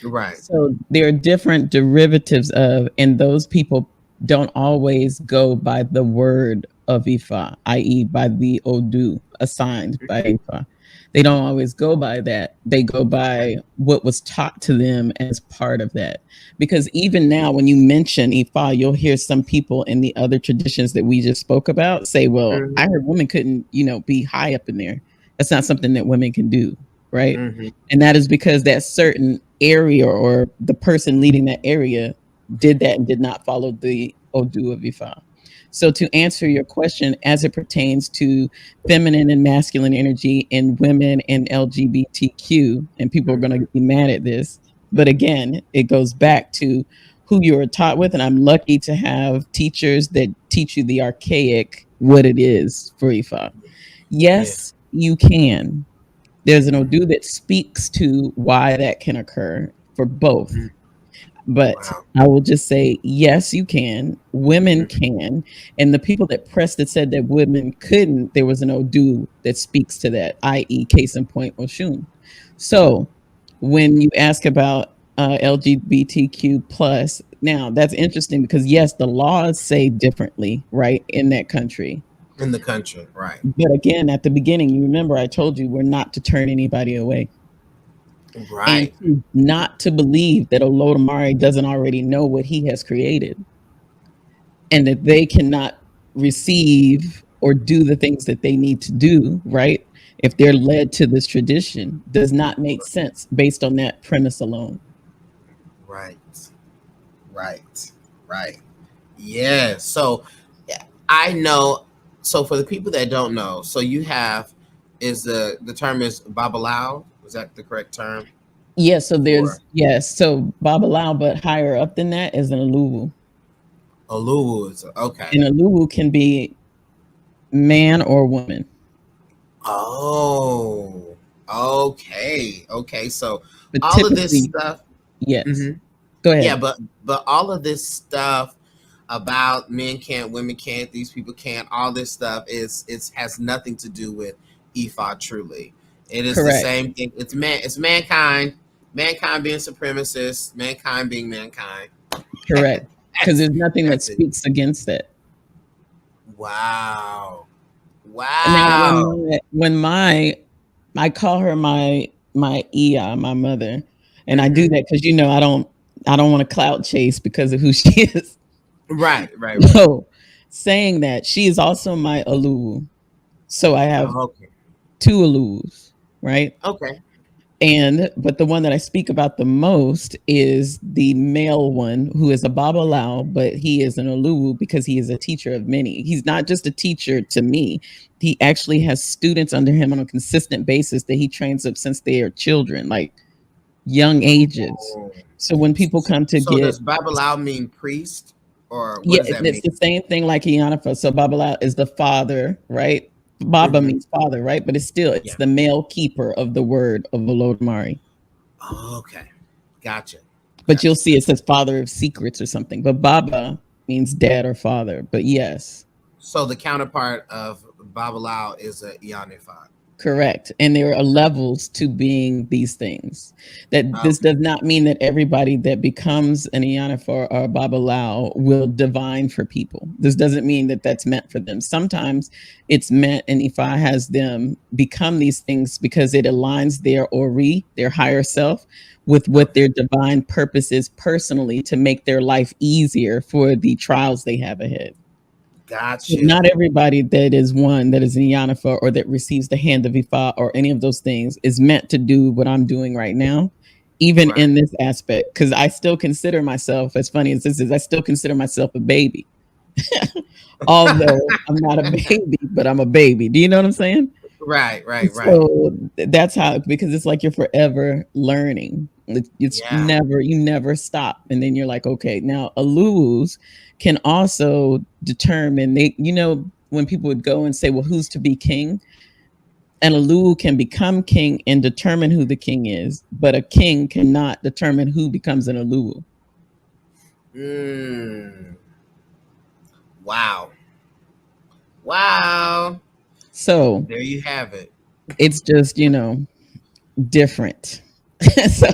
Right. So there are different derivatives of, and those people don't always go by the word of Ifa, i.e., by the Odu assigned by Ifa. They don't always go by that. They go Okay. by what was taught to them as part of that. Because even now, when you mention Ifa, you'll hear some people in the other traditions that we just spoke about say, well, Hmm. I heard women couldn't, be high up in there. That's not something that women can do, right? Hmm. And that is because that certain area, or the person leading that area, did that and did not follow the Odu of Ifa. So to answer your question, as it pertains to feminine and masculine energy in women and LGBTQ, and people are going to be mad at this, but again, it goes back to who you were taught with. And I'm lucky to have teachers that teach you the archaic what it is for Ifa. Yeah. Yes, you can. There's an Odu that speaks to why that can occur for both. But Wow. I will just say, yes, you can. Women Mhm. can. And the people that pressed it said that women couldn't, there was an Odu that speaks to that, i.e., case in point, Oshun. So when you ask about LGBTQ plus, now that's interesting because yes, the laws say differently, right, in that country. In the country, right? But again, at the beginning, you remember I told you we're not to turn anybody away and Right. not to believe that Olodumare doesn't already know what he has created and that they cannot receive or do the things that they need to do, right? If they're led to this tradition, does not make sense based on that premise alone. Right. Right. Right. Yeah. So yeah, I know. So for the people that don't know, so you have is the term is babalao. Is that the correct term Yes, so for yes, so Babalao, but higher up than that is an Aluwu. Oluwu? Is okay. And Aluwu can be man or woman. Oh. Okay. Okay. So But all of this typically, stuff. yes. Hmm. Go Yeah, ahead. but all of this stuff about men can't, women can't, these people can't, all this stuff is it has nothing to do with Ifa truly. It is the Correct. same thing. It's mankind, mankind being supremacist, mankind being mankind. Correct. Because that's there's nothing that that's it. speaks against it. Wow. Now, Wow. when my I call her my Iya, my mother, and I do Hmm. that because I don't want to clout chase because of who she is. Right, right, right. So, saying that she is also my Aluwu, so I have Oh, okay. two Aluwus, right? Okay. And but the one that I speak about the most is the male one who is a Babalao, but he is an Oluwu because he is a teacher of many. He's not just a teacher to me. He actually has students under him on a consistent basis that he trains up since they are children, like young ages. Oh. So when people come to So get does Babylao mean priest? Or what yeah, does that it's mean? the same thing like Ianifa. So Babala is the father, right? Baba Hmm. means father, right? But it's Yeah. the male keeper of the word of Volodmari. Okay. Gotcha. But you'll Gotcha. see it says father of secrets or something. But Baba means dad or father. But yes, So the counterpart of Babalao is a Ianifa. correct. And there are levels to being these things. That this Okay. does not mean that everybody that becomes an Iyanifa or a Babalao will divine for people. This doesn't mean that that's meant for them. Sometimes it's meant, and Ifa has them become these things because it aligns their Ori, their higher self, with what Okay. their divine purpose is personally to make their life easier for the trials they have ahead. So Gotcha. not everybody that is one that is in Yanifa or that receives the hand of Ifa or any of those things is meant to do what I'm doing right now, even Right. in this aspect. Because I still consider myself, as funny as this is, I still consider myself a baby. Although I'm not a baby, but I'm a baby. Do you know what I'm saying? Right. Right. Right. So that's how, because it's like you're forever learning. It's Yeah. never, you never stop. And then you're like, okay, now Alus can also determine, when people would go and say, well, who's to be king? An Alu can become king and determine who the king is, but a king cannot determine who becomes an Alu. Mm. Wow. Wow. So There you have it. it's just, different. So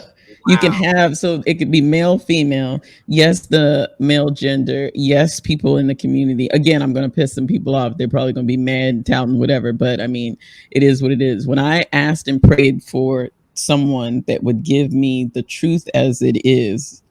you can Wow. have, so it could be male, female. Yes, the male gender. Yes, people in the community. Again, I'm going to piss some people off. They're probably going to be mad, touting, whatever. But I mean, it is what it is. When I asked and prayed for someone that would give me the truth as it is,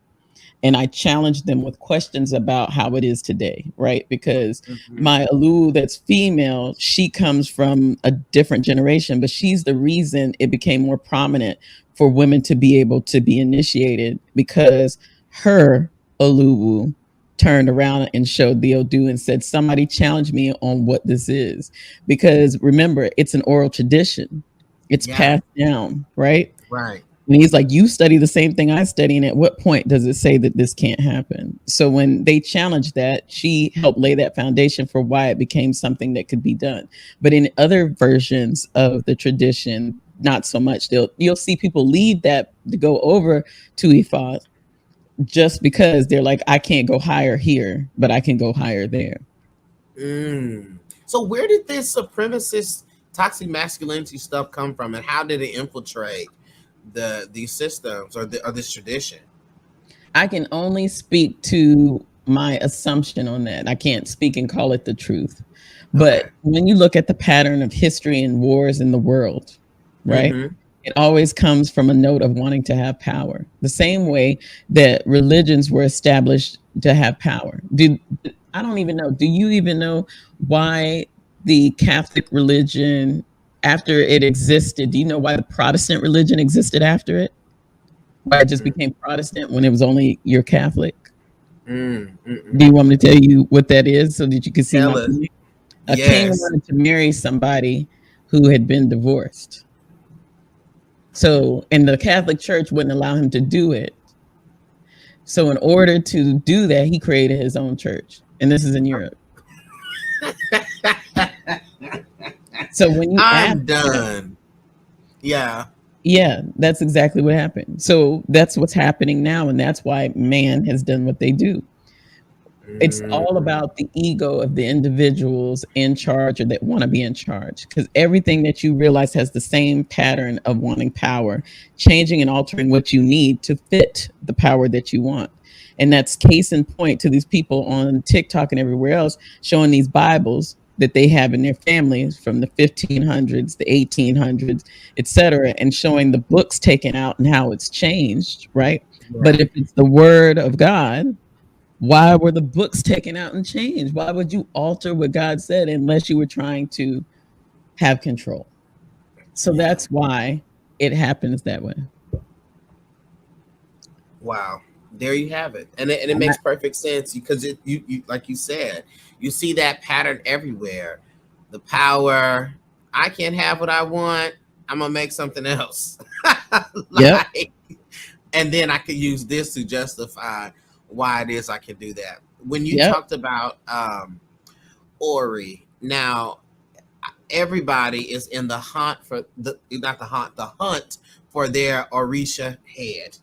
and I challenged them with questions about how it is today, right? Because Hmm. my Alu that's female, she comes from a different generation, but she's the reason it became more prominent for women to be able to be initiated because her Alu turned around and showed the Odu and said, somebody challenge me on what this is. Because remember, it's an oral tradition. It's Yeah. passed down, right? Right. And he's like, you study the same thing I study. And at what point does it say that this can't happen? So when they challenged that, she helped lay that foundation for why it became something that could be done. But in other versions of the tradition, not so much. You'll see people leave that to go over to Ifa, just because they're like, I can't go higher here, but I can go higher there. So where did this supremacist toxic masculinity stuff come from, and how did it infiltrate these systems or this tradition? I can only speak to my assumption on that. I can't speak and call it the truth. But Okay. when you look at the pattern of history and wars in the world, right? Mm-hmm. It always comes from a note of wanting to have power. The same way that religions were established to have power. I don't even know. Do you even know why the Catholic religion, after it existed, do you know why the Protestant religion existed after it? Why it just became Protestant when it was only you're Catholic? Do you want me to tell you what that is so that you can see my Tell us. point? A king Yes. wanted to marry somebody who had been divorced. So, and the Catholic Church wouldn't allow him to do it. So, in order to do that, he created his own church. And this is in Europe. So, when you ask, I'm done. Yeah. yeah, that's exactly what happened. So, that's what's happening now. And that's why man has done what they do. It's all about the ego of the individuals in charge or that want to be in charge, because everything that you realize has the same pattern of wanting power, changing and altering what you need to fit the power that you want. And that's case in point to these people on TikTok and everywhere else showing these Bibles that they have in their families from the 1500s, the 1800s, etc., and showing the books taken out and how it's changed, right? But if it's the word of God, why were the books taken out and changed? Why would you alter what God said unless you were trying to have control? So that's why it happens that way. Wow. There you have it. And it makes perfect sense because you like you said, you see that pattern everywhere. The power, I can't have what I want, I'm gonna make something else. Yep. Like, and then I could use this to justify why it is I can do that. When you Yep. talked about Ori, now everybody is in the hunt for the hunt for their Orisha head.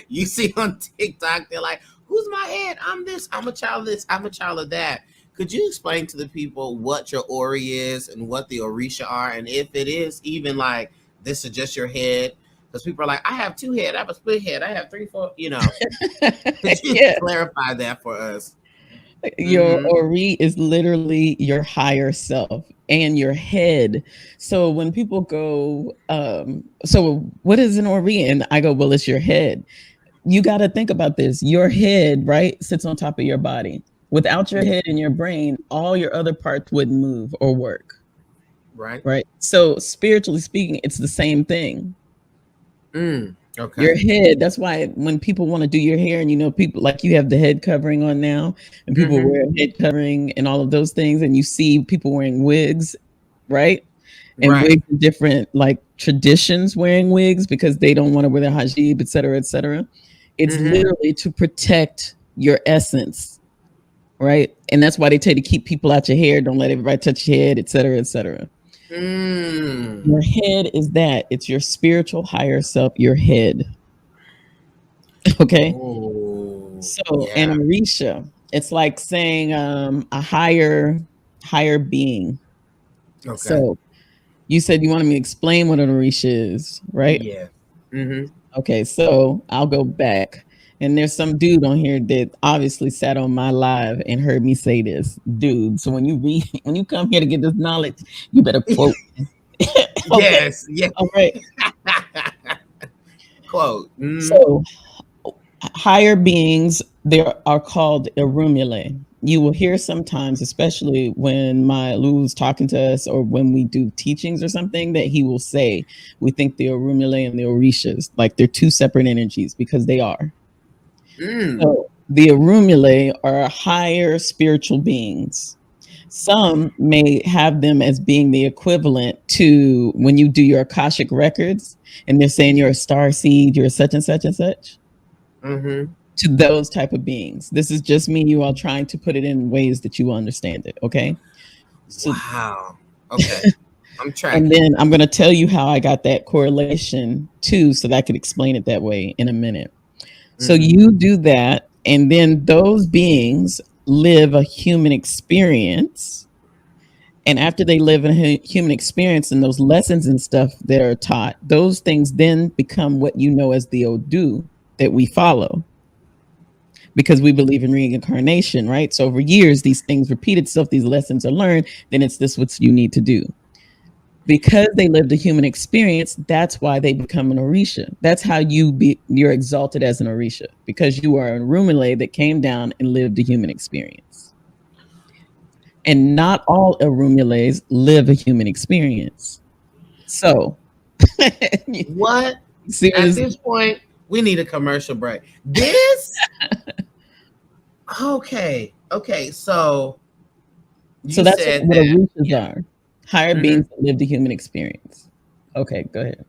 You see on TikTok, they're like, "Who's my head? I'm this. I'm a child of this. I'm a child of that." Could you explain to the people what your Ori is and what the Orisha are, and if it is even like this is just your head? Because people are like, "I have two head. I have a split head. I have three, four." Could you Yeah. clarify that for us? Your Mm-hmm. Ori is literally your higher self and your head. So when people go, so what is an Ori? And I go, well, it's your head. You got to think about this. Your head, right, sits on top of your body. Without your Yeah. head and your brain, all your other parts wouldn't move or work, Right. right? So spiritually speaking, it's the same thing. Your Okay. head, that's why when people want to do your hair, and people like you have the head covering on now, and people Mm-hmm. wear head covering and all of those things, and you see people wearing wigs, right? And Right. wigs are different, like traditions wearing wigs because they don't want to wear their hijab, et cetera, et cetera. It's Mm-hmm. literally to protect your essence, right? And that's why they tell you to keep people out your hair, don't let everybody touch your head, et cetera, et cetera. Mm. Your head is that. It's your spiritual higher self, your head. Okay. Oh, So an yeah. Orisha, it's like saying a higher being. Okay. So you said you wanted me to explain what an Orisha is, right? Yeah. Mm-hmm. Okay, so I'll go back. And there's some dude on here that obviously sat on my live and heard me say this. Dude, so when you read when you come here to get this knowledge, you better quote. Okay. Yes. Yeah. All right. Quote. Mm-hmm. So higher beings, they are called Irumule. You will hear sometimes, especially when my Lu's talking to us or when we do teachings or something, that he will say, we think the Irumule and the Orishas, like they're two separate energies because they are. Mm. So the Irumule are higher spiritual beings. Some may have them as being the equivalent to when you do your Akashic records and they're saying you're a star seed, you're such and such and such, Mm-hmm. to those type of beings. This is just me, you all trying to put it in ways that you will understand it. Okay. So, Wow. Okay. I'm and tracking. then I'm going to tell you how I got that correlation too, so that I could explain it that way in a minute. So you do that, and then those beings live a human experience. And after they live a human experience and those lessons and stuff that are taught, those things then become what you know as the Odu that we follow because we believe in reincarnation, right? So over years, these things repeat itself, these lessons are learned, then it's this what you need to do. Because they lived a human experience, that's why they become an Orisha. That's how you're exalted as an Orisha, because you are a Rumile that came down and lived a human experience. And not all Erumiles live a human experience. So, What? see what At is this point, we need a commercial break. This? Okay. Okay. So so you that's said what that. Orishas Yeah. are. Higher Mhm. beings that live the human experience. Okay, go ahead.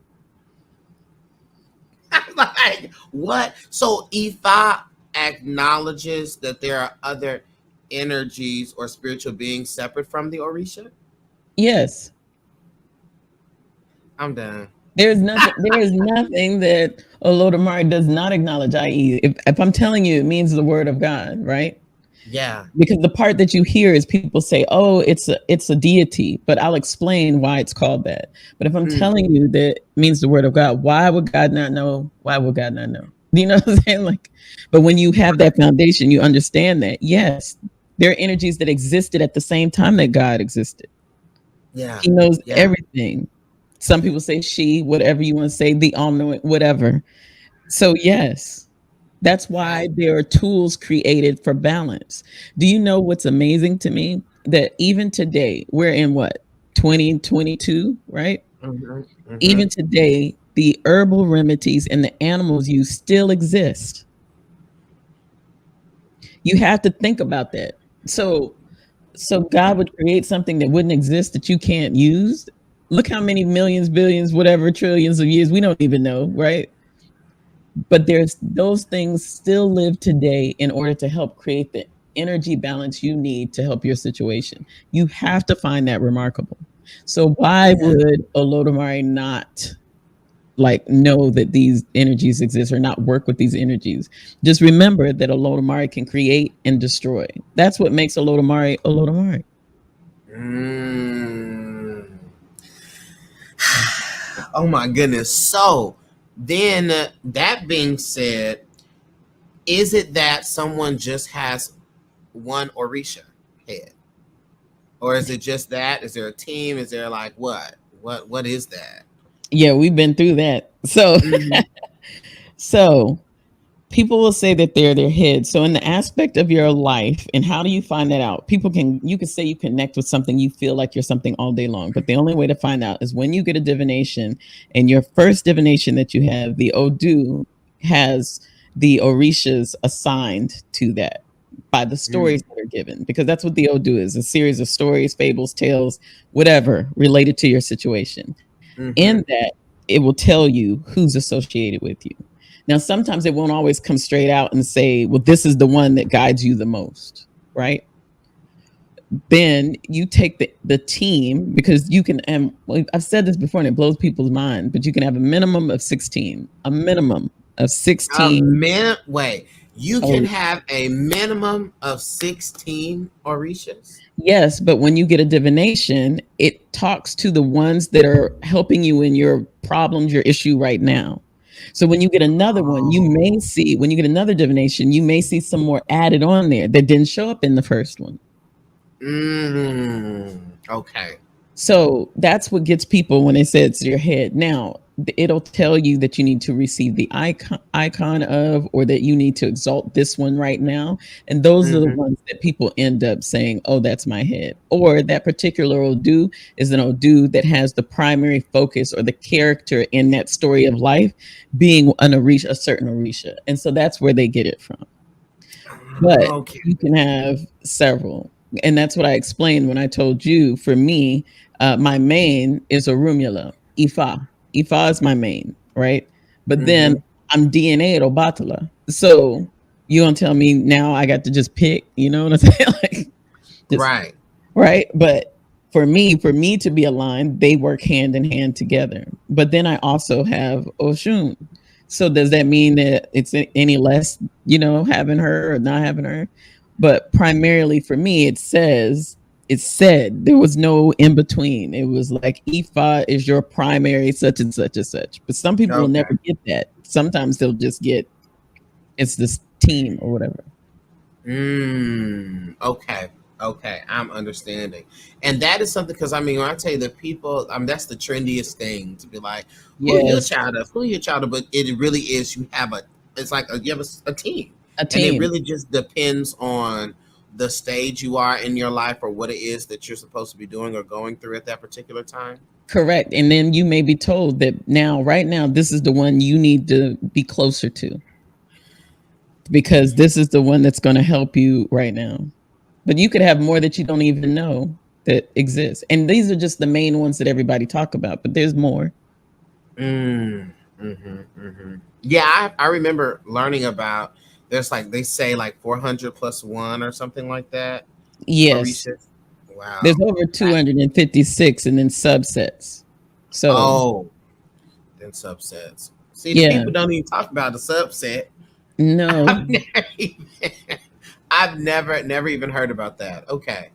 Like, what? So Ifa acknowledges that there are other energies or spiritual beings separate from the Orisha? Yes. I'm done. There is nothing that Olodumare does not acknowledge, i.e., if I'm telling you it means the word of God, right? Yeah. Because the part that you hear is people say, "Oh, it's a deity," but I'll explain why it's called that. But if I'm Mm. telling you that it means the word of God, why would God not know? Why would God not know? Do you know what I'm saying? Like, but when you have that foundation, you understand that yes, there are energies that existed at the same time that God existed. Yeah. He knows Yeah. everything. Some people say she, whatever you want to say, the all knowing, whatever. So yes, that's why Right. there are tools created for balance. Do you know what's amazing to me? That even today, we're in what, 2022, right? Mm-hmm. Mm-hmm. Even today, the herbal remedies and the animals use still exist. You have to think about that. So God would create something that wouldn't exist that you can't use. Look how many millions, billions, whatever, trillions of years we don't even know, right? But there's those things still live today in order to help create the energy balance you need to help your situation. You have to find that remarkable. So why Yeah. would Olodumare not like know that these energies exist or not work with these energies? Just remember that Olodumare can create and destroy. That's what makes Olodumare Olodumare. Mm. Oh my goodness. So then, that being said, is it that someone just has one Orisha head? Or is it just that? Is there a team? Is there like what? What is that? Yeah, we've been through that. So Mm-hmm. so people will say that they're their head. So in the aspect of your life, and how do you find that out? You can say you connect with something, you feel like you're something all day long, but the only way to find out is when you get a divination, and your first divination that you have, the Odu has the Orishas assigned to that by the stories that are given, because that's what the Odu is, a series of stories, fables, tales, whatever related to your situation. In Mm-hmm. that, it will tell you who's associated with you. Now, sometimes it won't always come straight out and say, well, this is the one that guides you the most, right? Then you take the team, because you can, and I've said this before and it blows people's mind, but you can have a minimum of 16, a minimum of A 16. min Wait, you can Oh, have a minimum of 16 Orishas? yes, but when you get a divination, it talks to the ones that are helping you in your problems, your issue right now. So when you get another one, Oh. when you get another divination, you may see some more added on there that didn't show up in the first one. Okay. So that's what gets people when they say it's your head. Now, it'll tell you that you need to receive the icon of, or that you need to exalt this one right now. And those are the Mm-hmm. ones that people end up saying, oh, that's my head. Or that particular Odu is an Odu that has the primary focus or the character in that story of life being an Orisha, a certain Orisha. And so that's where they get it from. But Okay. you can have several. And that's what I explained when I told you, for me, my main is Orumula, Ifa. Ifa is my main, right? But then Mm-hmm. I'm DNA at Obatala. So you gonna tell me now I got to just pick, you know what I'm saying? Like, just Right. right. But for me to be aligned, they work hand in hand together. But then I also have Oshun. So does that mean that it's any less, having her or not having her? But primarily for me, it said there was no in between. It was like Ifa is your primary such and such and such. But some people will Okay. never get that. Sometimes they'll just get it's this team or whatever. Okay. Okay. I'm understanding. And that is something because I mean, when I tell you the people, that's the trendiest thing to be like, who you a Yes, child of? Who you a child of? But it really is, it's like you have a team. a And it team. really just depends on the stage you are in your life or what it is that you're supposed to be doing or going through at that particular time. Correct. And then you may be told that right now, this is the one you need to be closer to because this is the one that's going to help you right now. But you could have more that you don't even know that exists. And these are just the main ones that everybody talk about, but there's more. Mm, Yeah, I remember learning about there's like they say like 400 plus one or something like that. Yes. Orisha. There's Wow. over That, 256 and then subsets. So, oh, then subsets. See, the yeah, people don't even talk about the subset. no, I've never even, I've never even heard about that. Okay.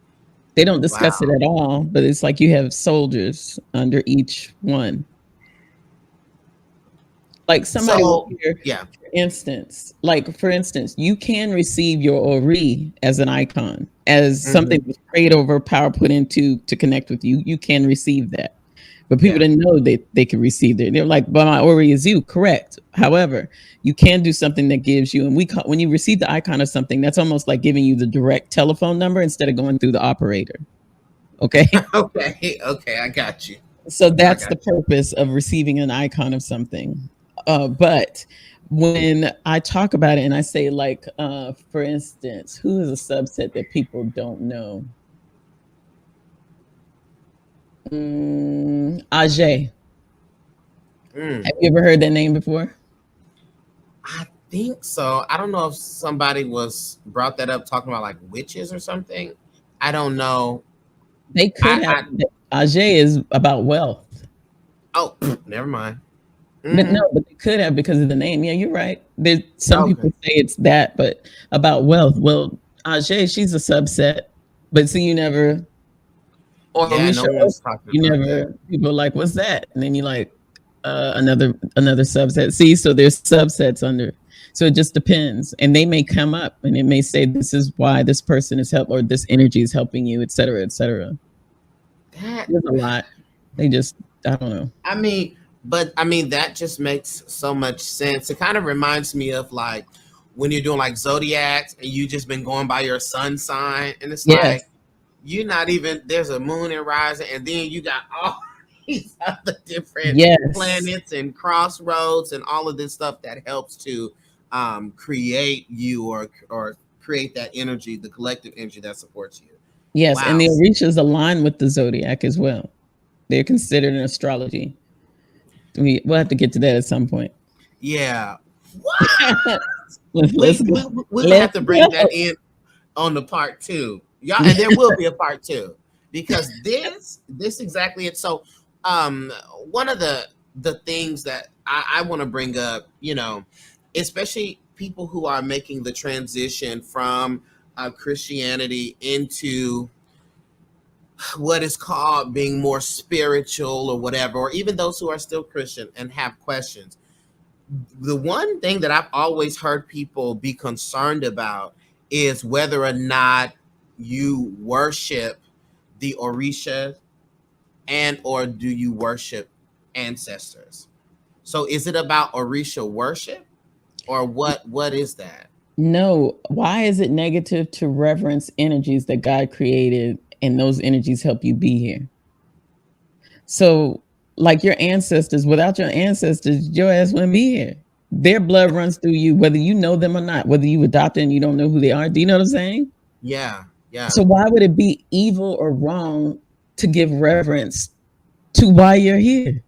they don't discuss it Wow. at all, but it's like you have soldiers under each one. Like somebody was So, here, yeah. for instance, you can receive your ori as an icon, as something hmm that was prayed over, power put into to connect with you. You can receive that. But people Yeah. didn't know that they could receive it. They're like, but my ori is you, correct. However, you can do something that gives you, and when you receive the icon of something, that's almost like giving you the direct telephone number instead of going through the operator. Okay. Okay. Okay. I got you. So I that's the got you. purpose of receiving an icon of something. But when I talk about it and I say, like, for instance, who is a subset that people don't know? Ajay. Mm. Have you ever heard that name before? I think so. I don't know if somebody was brought that up talking about like witches or something. I don't know. They could have. I Ajay is about wealth. oh never mind. But no, hmm but they could have because of the name. Yeah, you're right. There's some Okay. people say it's that, but about wealth. Well, Ajay, she's a subset. But see, you never or Yeah, Risha, no one's talking you about that. never people are like, what's that? And then you like another subset. See, so there's subsets under. So it just depends. And they may come up and it may say this is why this person is help or this energy is helping you, et cetera, et cetera. That There's a lot. They just I don't know. I mean, but I mean that just makes so much sense. It kind of reminds me of like when you're doing like zodiacs and you just been going by your sun sign, and it's Yes. like you're not even there's a moon and rising, and then you got all these other different Yes. planets and crossroads and all of this stuff that helps to create you or create that energy, the collective energy that supports you. Yes. And Wow. the Orishas align with the zodiac as well. They're considered in astrology. We'll have to get to that at some point. Yeah. What? Let's go. We're gonna have Let's to bring that go. in on the part two, y'all, and there will be a part two because this exactly it. So, um, one of the things that I want to bring up, especially people who are making the transition from Christianity into what is called being more spiritual or whatever, or even those who are still Christian and have questions. The one thing that I've always heard people be concerned about is whether or not you worship the Orisha and or do you worship ancestors. So is it about Orisha worship or what is that? No, why is it negative to reverence energies that God created and those energies help you be here? So, like your ancestors, without your ancestors, your ass wouldn't be here. Their blood runs through you, whether you know them or not, whether you adopt and you don't know who they are. Do you know what I'm saying? Yeah, yeah. So, why would it be evil or wrong to give reverence to why you're here?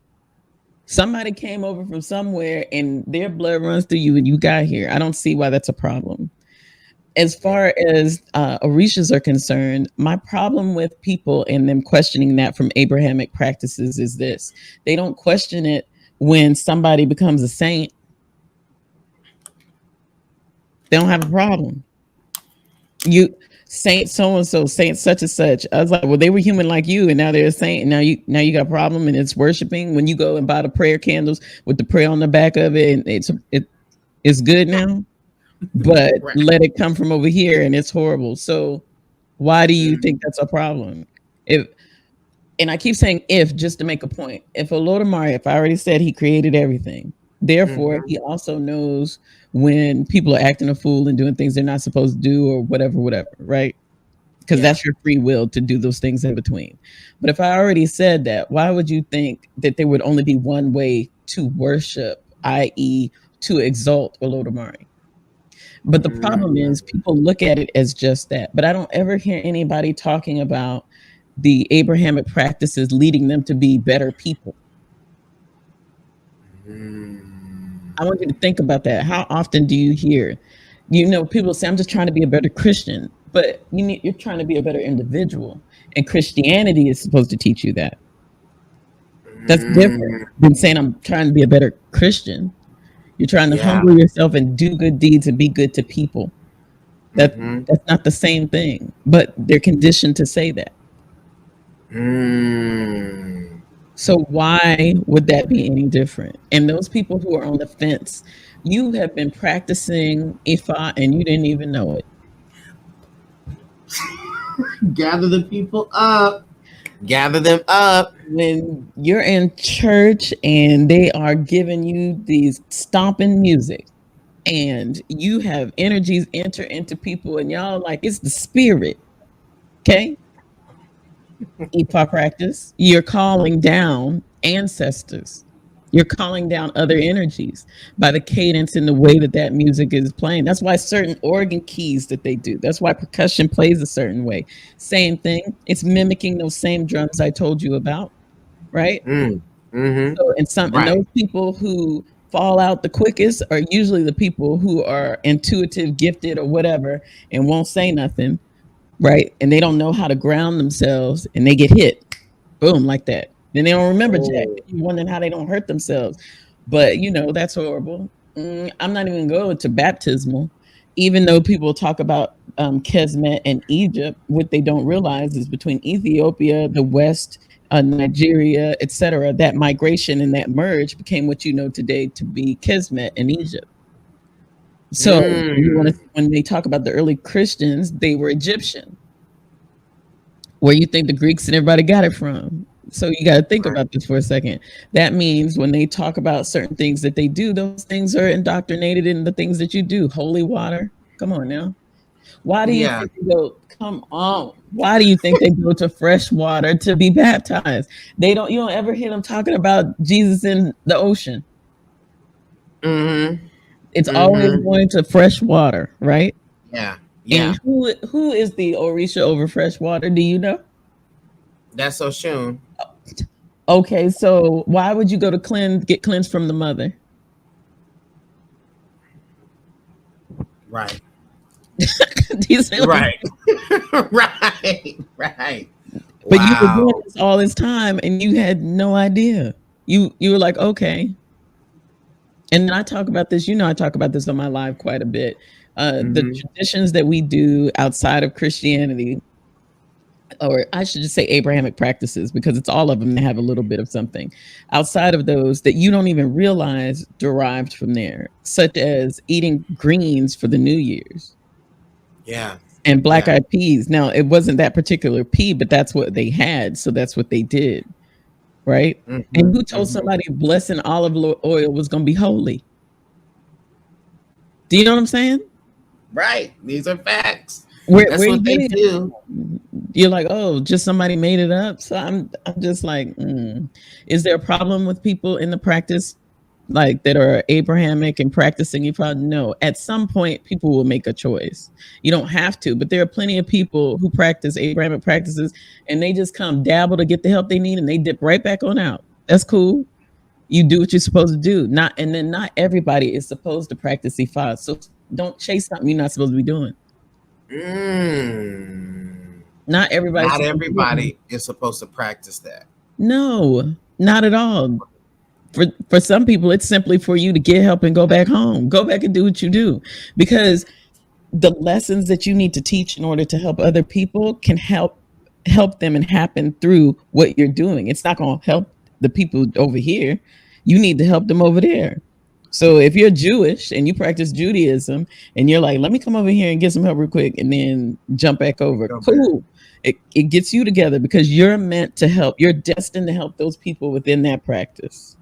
Somebody came over from somewhere and their blood runs through you and you got here. I don't see why that's a problem. As Yeah. far as orishas are concerned, my problem with people and them questioning that from Abrahamic practices is this: they don't question it when somebody becomes a saint. They don't have a problem. You Saint so and so, Saint such and such. I was like, well, they were human like you, and now they're a saint. And now you got a problem, and it's worshiping. When you go and buy the prayer candles with the prayer on the back of it, and it's good now, but Right. let it come from over here, and it's horrible. So why do you think that's a problem? If And I keep saying if just to make a point. If Olodumare, if I already said he created everything, therefore Mm-hmm. he also knows when people are acting a fool and doing things they're not supposed to do or whatever, right? Because Yeah. that's your free will to do those things in between. But if I already said that, why would you think that there would only be one way to worship, i.e., to exalt Olodumare? But the problem is Mm-hmm. people look at it as just that. But I don't ever hear anybody talking about the Abrahamic practices leading them to be better people. I want you to think about that. How often do you hear, people say, I'm just trying to be a better Christian, but you're trying to be a better individual. And Christianity is supposed to teach you that. That's different Mm-hmm. than saying I'm trying to be a better Christian. You're trying to Yeah. humble yourself and do good deeds and be good to people. That Mm-hmm. that's not the same thing, but they're conditioned to say that. Mm. So why would that be any different? And those people who are on the fence, you have been practicing Ifa and you didn't even know it. Gather the people up. Gather them up. When you're in church and they are giving you these stomping music and you have energies enter into people and y'all like it's the spirit, okay? Ifa practice, you're calling down ancestors. You're calling down other energies by the cadence and the way that that music is playing. That's why certain organ keys that they do. That's why percussion plays a certain way. Same thing. It's mimicking those same drums I told you about, right? Mm. Mm-hmm. So, and Right. those people who fall out the quickest are usually the people who are intuitive, gifted, or whatever, and won't say nothing, right? And they don't know how to ground themselves, and they get hit, boom, like that. Then they don't remember jack. Oh. You're wondering how they don't hurt themselves, but that's horrible. I'm not even going to baptismal, even though people talk about Kesmet and Egypt. What they don't realize is between Ethiopia, the West, Nigeria, etc., that migration and that merge became what you know today to be Kesmet in Egypt. So Mm. when they talk about the early Christians, they were Egyptian. Where you think the Greeks and everybody got it from? So you got to think Right. about this for a second. That means when they talk about certain things that they do, those things are indoctrinated in the things that you do. Holy water. Come on now. Why do you Yeah. think they go? Come on. Why do you think they go to fresh water to be baptized? They don't. You don't ever hear them talking about Jesus in the ocean. Mm-hmm. It's always Mm-hmm. going to fresh water, right? Yeah. And Yeah. who is the Orisha over fresh water? Do you know? That's so soon. Okay, so why would you go to get cleansed from the mother? Right. Do you see what I'm Right. Right. Right. But you were doing Wow. this all this time and you had no idea. You were like, okay. And then I talk about this, I talk about this on my live quite a bit. The Mm-hmm. traditions that we do outside of Christianity, or I should just say Abrahamic practices, because it's all of them that have a little bit of something outside of those that you don't even realize derived from there, such as eating greens for the New Year's Yeah. and black Yeah. eyed peas. Now, it wasn't that particular pea, but that's what they had. So that's what they did. Right. Mm-hmm. And who told Mm-hmm. somebody blessing olive oil was going to be holy? Do you know what I'm saying? Right. These are facts. Where That's are you what they getting it do. from? You're like, oh, just somebody made it up. So I'm just like, is there a problem with people in the practice like that are Abrahamic and practicing? You probably know. At some point, people will make a choice. You don't have to, but there are plenty of people who practice Abrahamic practices and they just come dabble to get the help they need and they dip right back on out. That's cool. You do what you're supposed to do. Not everybody is supposed to practice Ifa. So don't chase something you're not supposed to be doing. Mm. Not everybody's Not supposed to do it. everybody is supposed to practice that. No, not at all. For some people, it's simply for you to get help and go back home. Go back and do what you do. Because the lessons that you need to teach in order to help other people can help them and happen through what you're doing. It's not going to help the people over here. You need to help them over there. So if you're Jewish and you practice Judaism and you're like, let me come over here and get some help real quick and then jump back over, Go back. cool. It gets you together because you're meant to help. You're destined to help those people within that practice.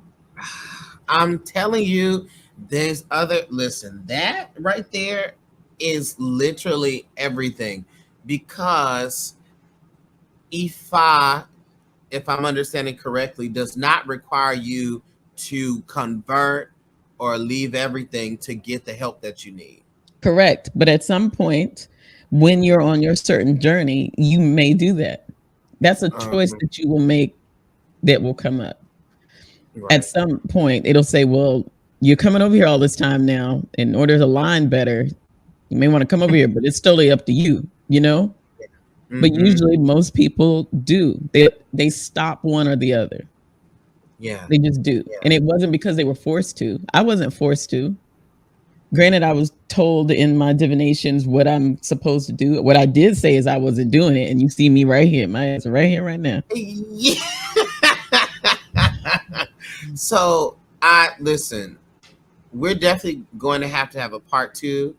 I'm telling you, there's other. Listen, that right there is literally everything, because Ifa, if I'm understanding correctly, does not require you to convert or leave everything to get the help that you need. Correct. But at some point, when you're on your certain journey, you may do that. That's a choice Um, that you will make that will come up. At right. some point, it'll say, well, you're coming over here all this time now. In order to align better, you may want to come over here, but it's totally up to you, you know? But Mm-hmm. usually most people do. They stop one or the other. Yeah. They just do. Yeah. And it wasn't because they were forced to. I wasn't forced to. Granted, I was told in my divinations what I'm supposed to do. What I did say is I wasn't doing it, and you see me right here, my ass right here, right now. Yeah. So I listen. We're definitely going to have a part 2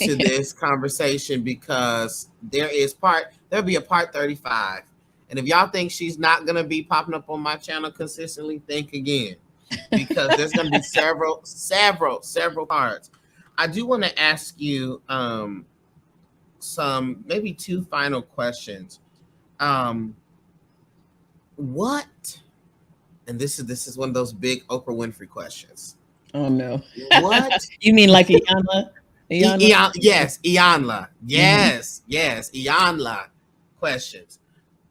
to this conversation, because there'll be a part 35. And if y'all think she's not gonna be popping up on my channel consistently, think again, because there's gonna be several parts. I do want to ask you some, maybe 2 final questions. Um what, and this is one of those big Oprah Winfrey questions. Oh no. What You mean like Iyanla? Iyanla? Yes, Iyanla. Mhm. Yes, Iyanla questions.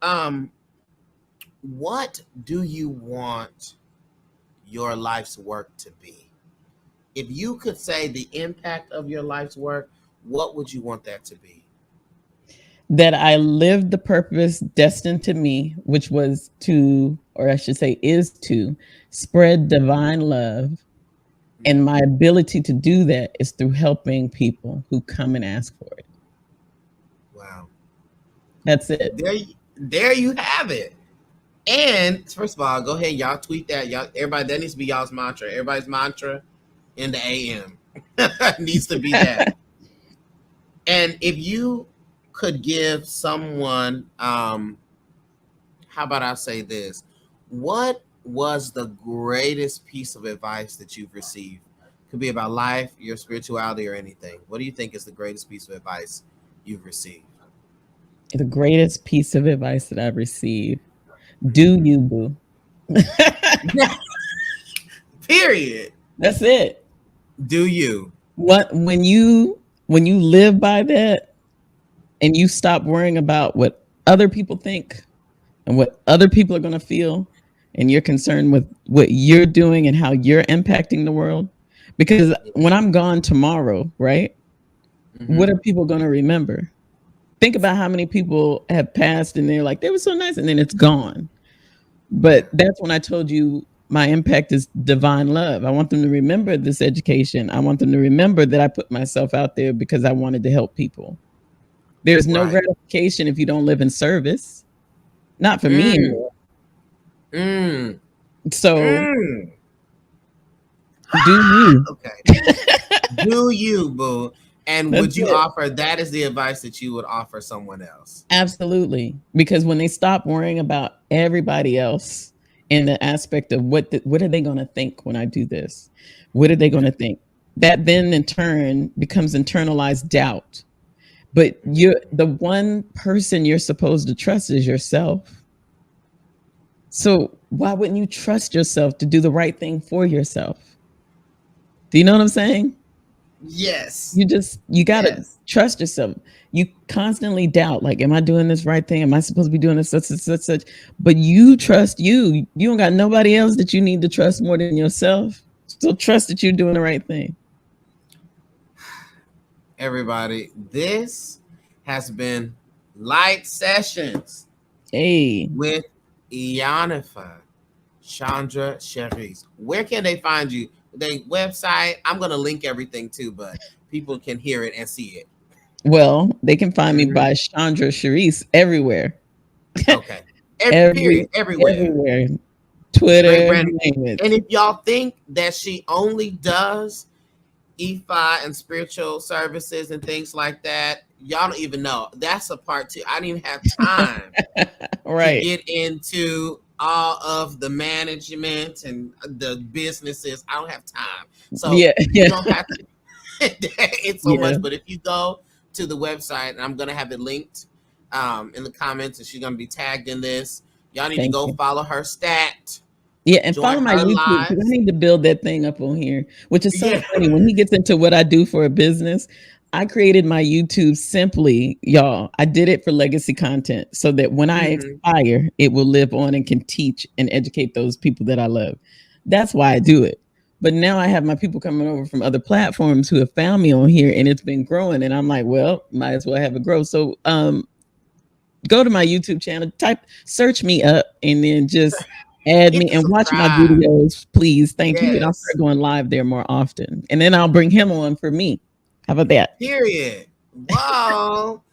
Um, what do you want your life's work to be? If you could say the impact of your life's work, what would you want that to be? That I lived the purpose destined to me, which was to, or I should say, is to spread divine love. And my ability to do that is through helping people who come and ask for it. Wow. That's it. There you have it. And first of all, go ahead, y'all tweet that. Y'all, everybody, that needs to be y'all's mantra. Everybody's mantra in the AM needs to be that. And if you could give someone, how about I say this? What was the greatest piece of advice that you've received? Could be about life, your spirituality, or anything. What do you think is the greatest piece of advice you've received? The greatest piece of advice that I've received. Do Mhm. you, boo? Period. That's it. Do you? What when you live by that and you stop worrying about what other people think and what other people are going to feel, and you're concerned with what you're doing and how you're impacting the world, because when I'm gone tomorrow, right, what Mm-hmm. are people going to remember? Think about how many people have passed and they're like, they were so nice, and then it's gone. Yeah. But that's when I told you my impact is divine love. I want them to remember this education. I want them to remember that I put myself out there because I wanted to help people. There's no Right. gratification if you don't live in service. Not for me Mm. anyway. Mm. So Mm. do you. Okay. Do you, boo? And That's would you it. offer, that is the advice that you would offer someone else? Absolutely. Because when they stop worrying about everybody else in the aspect of what are they going to think when I do this? What are they going Yeah. to think? That then in turn becomes internalized doubt. But you're the one person you're supposed to trust is yourself. So why wouldn't you trust yourself to do the right thing for yourself? Do you know what I'm saying? Yes. You gotta Yes. trust yourself. You constantly doubt, like, am I doing this right thing? Am I supposed to be doing this such? But you trust you. You don't got nobody else that you need to trust more than yourself. So trust that you're doing the right thing. Everybody, this has been Light Sessions Hey, with Ianifa Chandra Cherise. Where can they find you? The website, I'm going to link everything too, but people can hear it and see it. Well, they can find me Mhm. by Chandra Sharice everywhere. Okay. Every Period. Everywhere. everywhere. Great Twitter, brand. name it. And if y'all think that she only does Ifa and spiritual services and things like that, y'all don't even know. That's a part two. I didn't even have time to Right. get into all of the management and the businesses. I don't have time. So Yeah, you yeah, don't have to it's so yeah. much. But if you go to the website, and I'm gonna have it linked in the comments, and she's gonna be tagged in this. Y'all need to Thank go you. follow her stat, Yeah, and join follow my her YouTube because I lives. need to build that thing up on here, which is so Yeah. funny. When he gets into what I do for a business, I created my YouTube simply, y'all. I did it for legacy content so that when I Hmm. expire, it will live on and can teach and educate those people that I love. That's why I do it. But now I have my people coming over from other platforms who have found me on here and it's been growing. And I'm like, well, might as well have it grow. So go to my YouTube channel, type search me up, and then just add Hit me the and watch my subscribe. videos, please. Thank you. And I'll Yes. start going live there more often. And then I'll bring him on for me. How about that? Period. Whoa.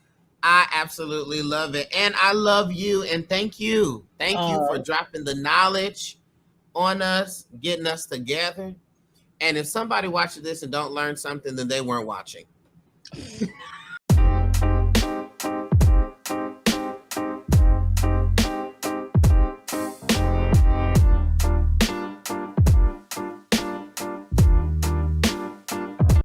I absolutely love it. And I love you. And thank you. Thank you for Oh, dropping the knowledge on us, getting us together. And if somebody watches this and don't learn something, then they weren't watching.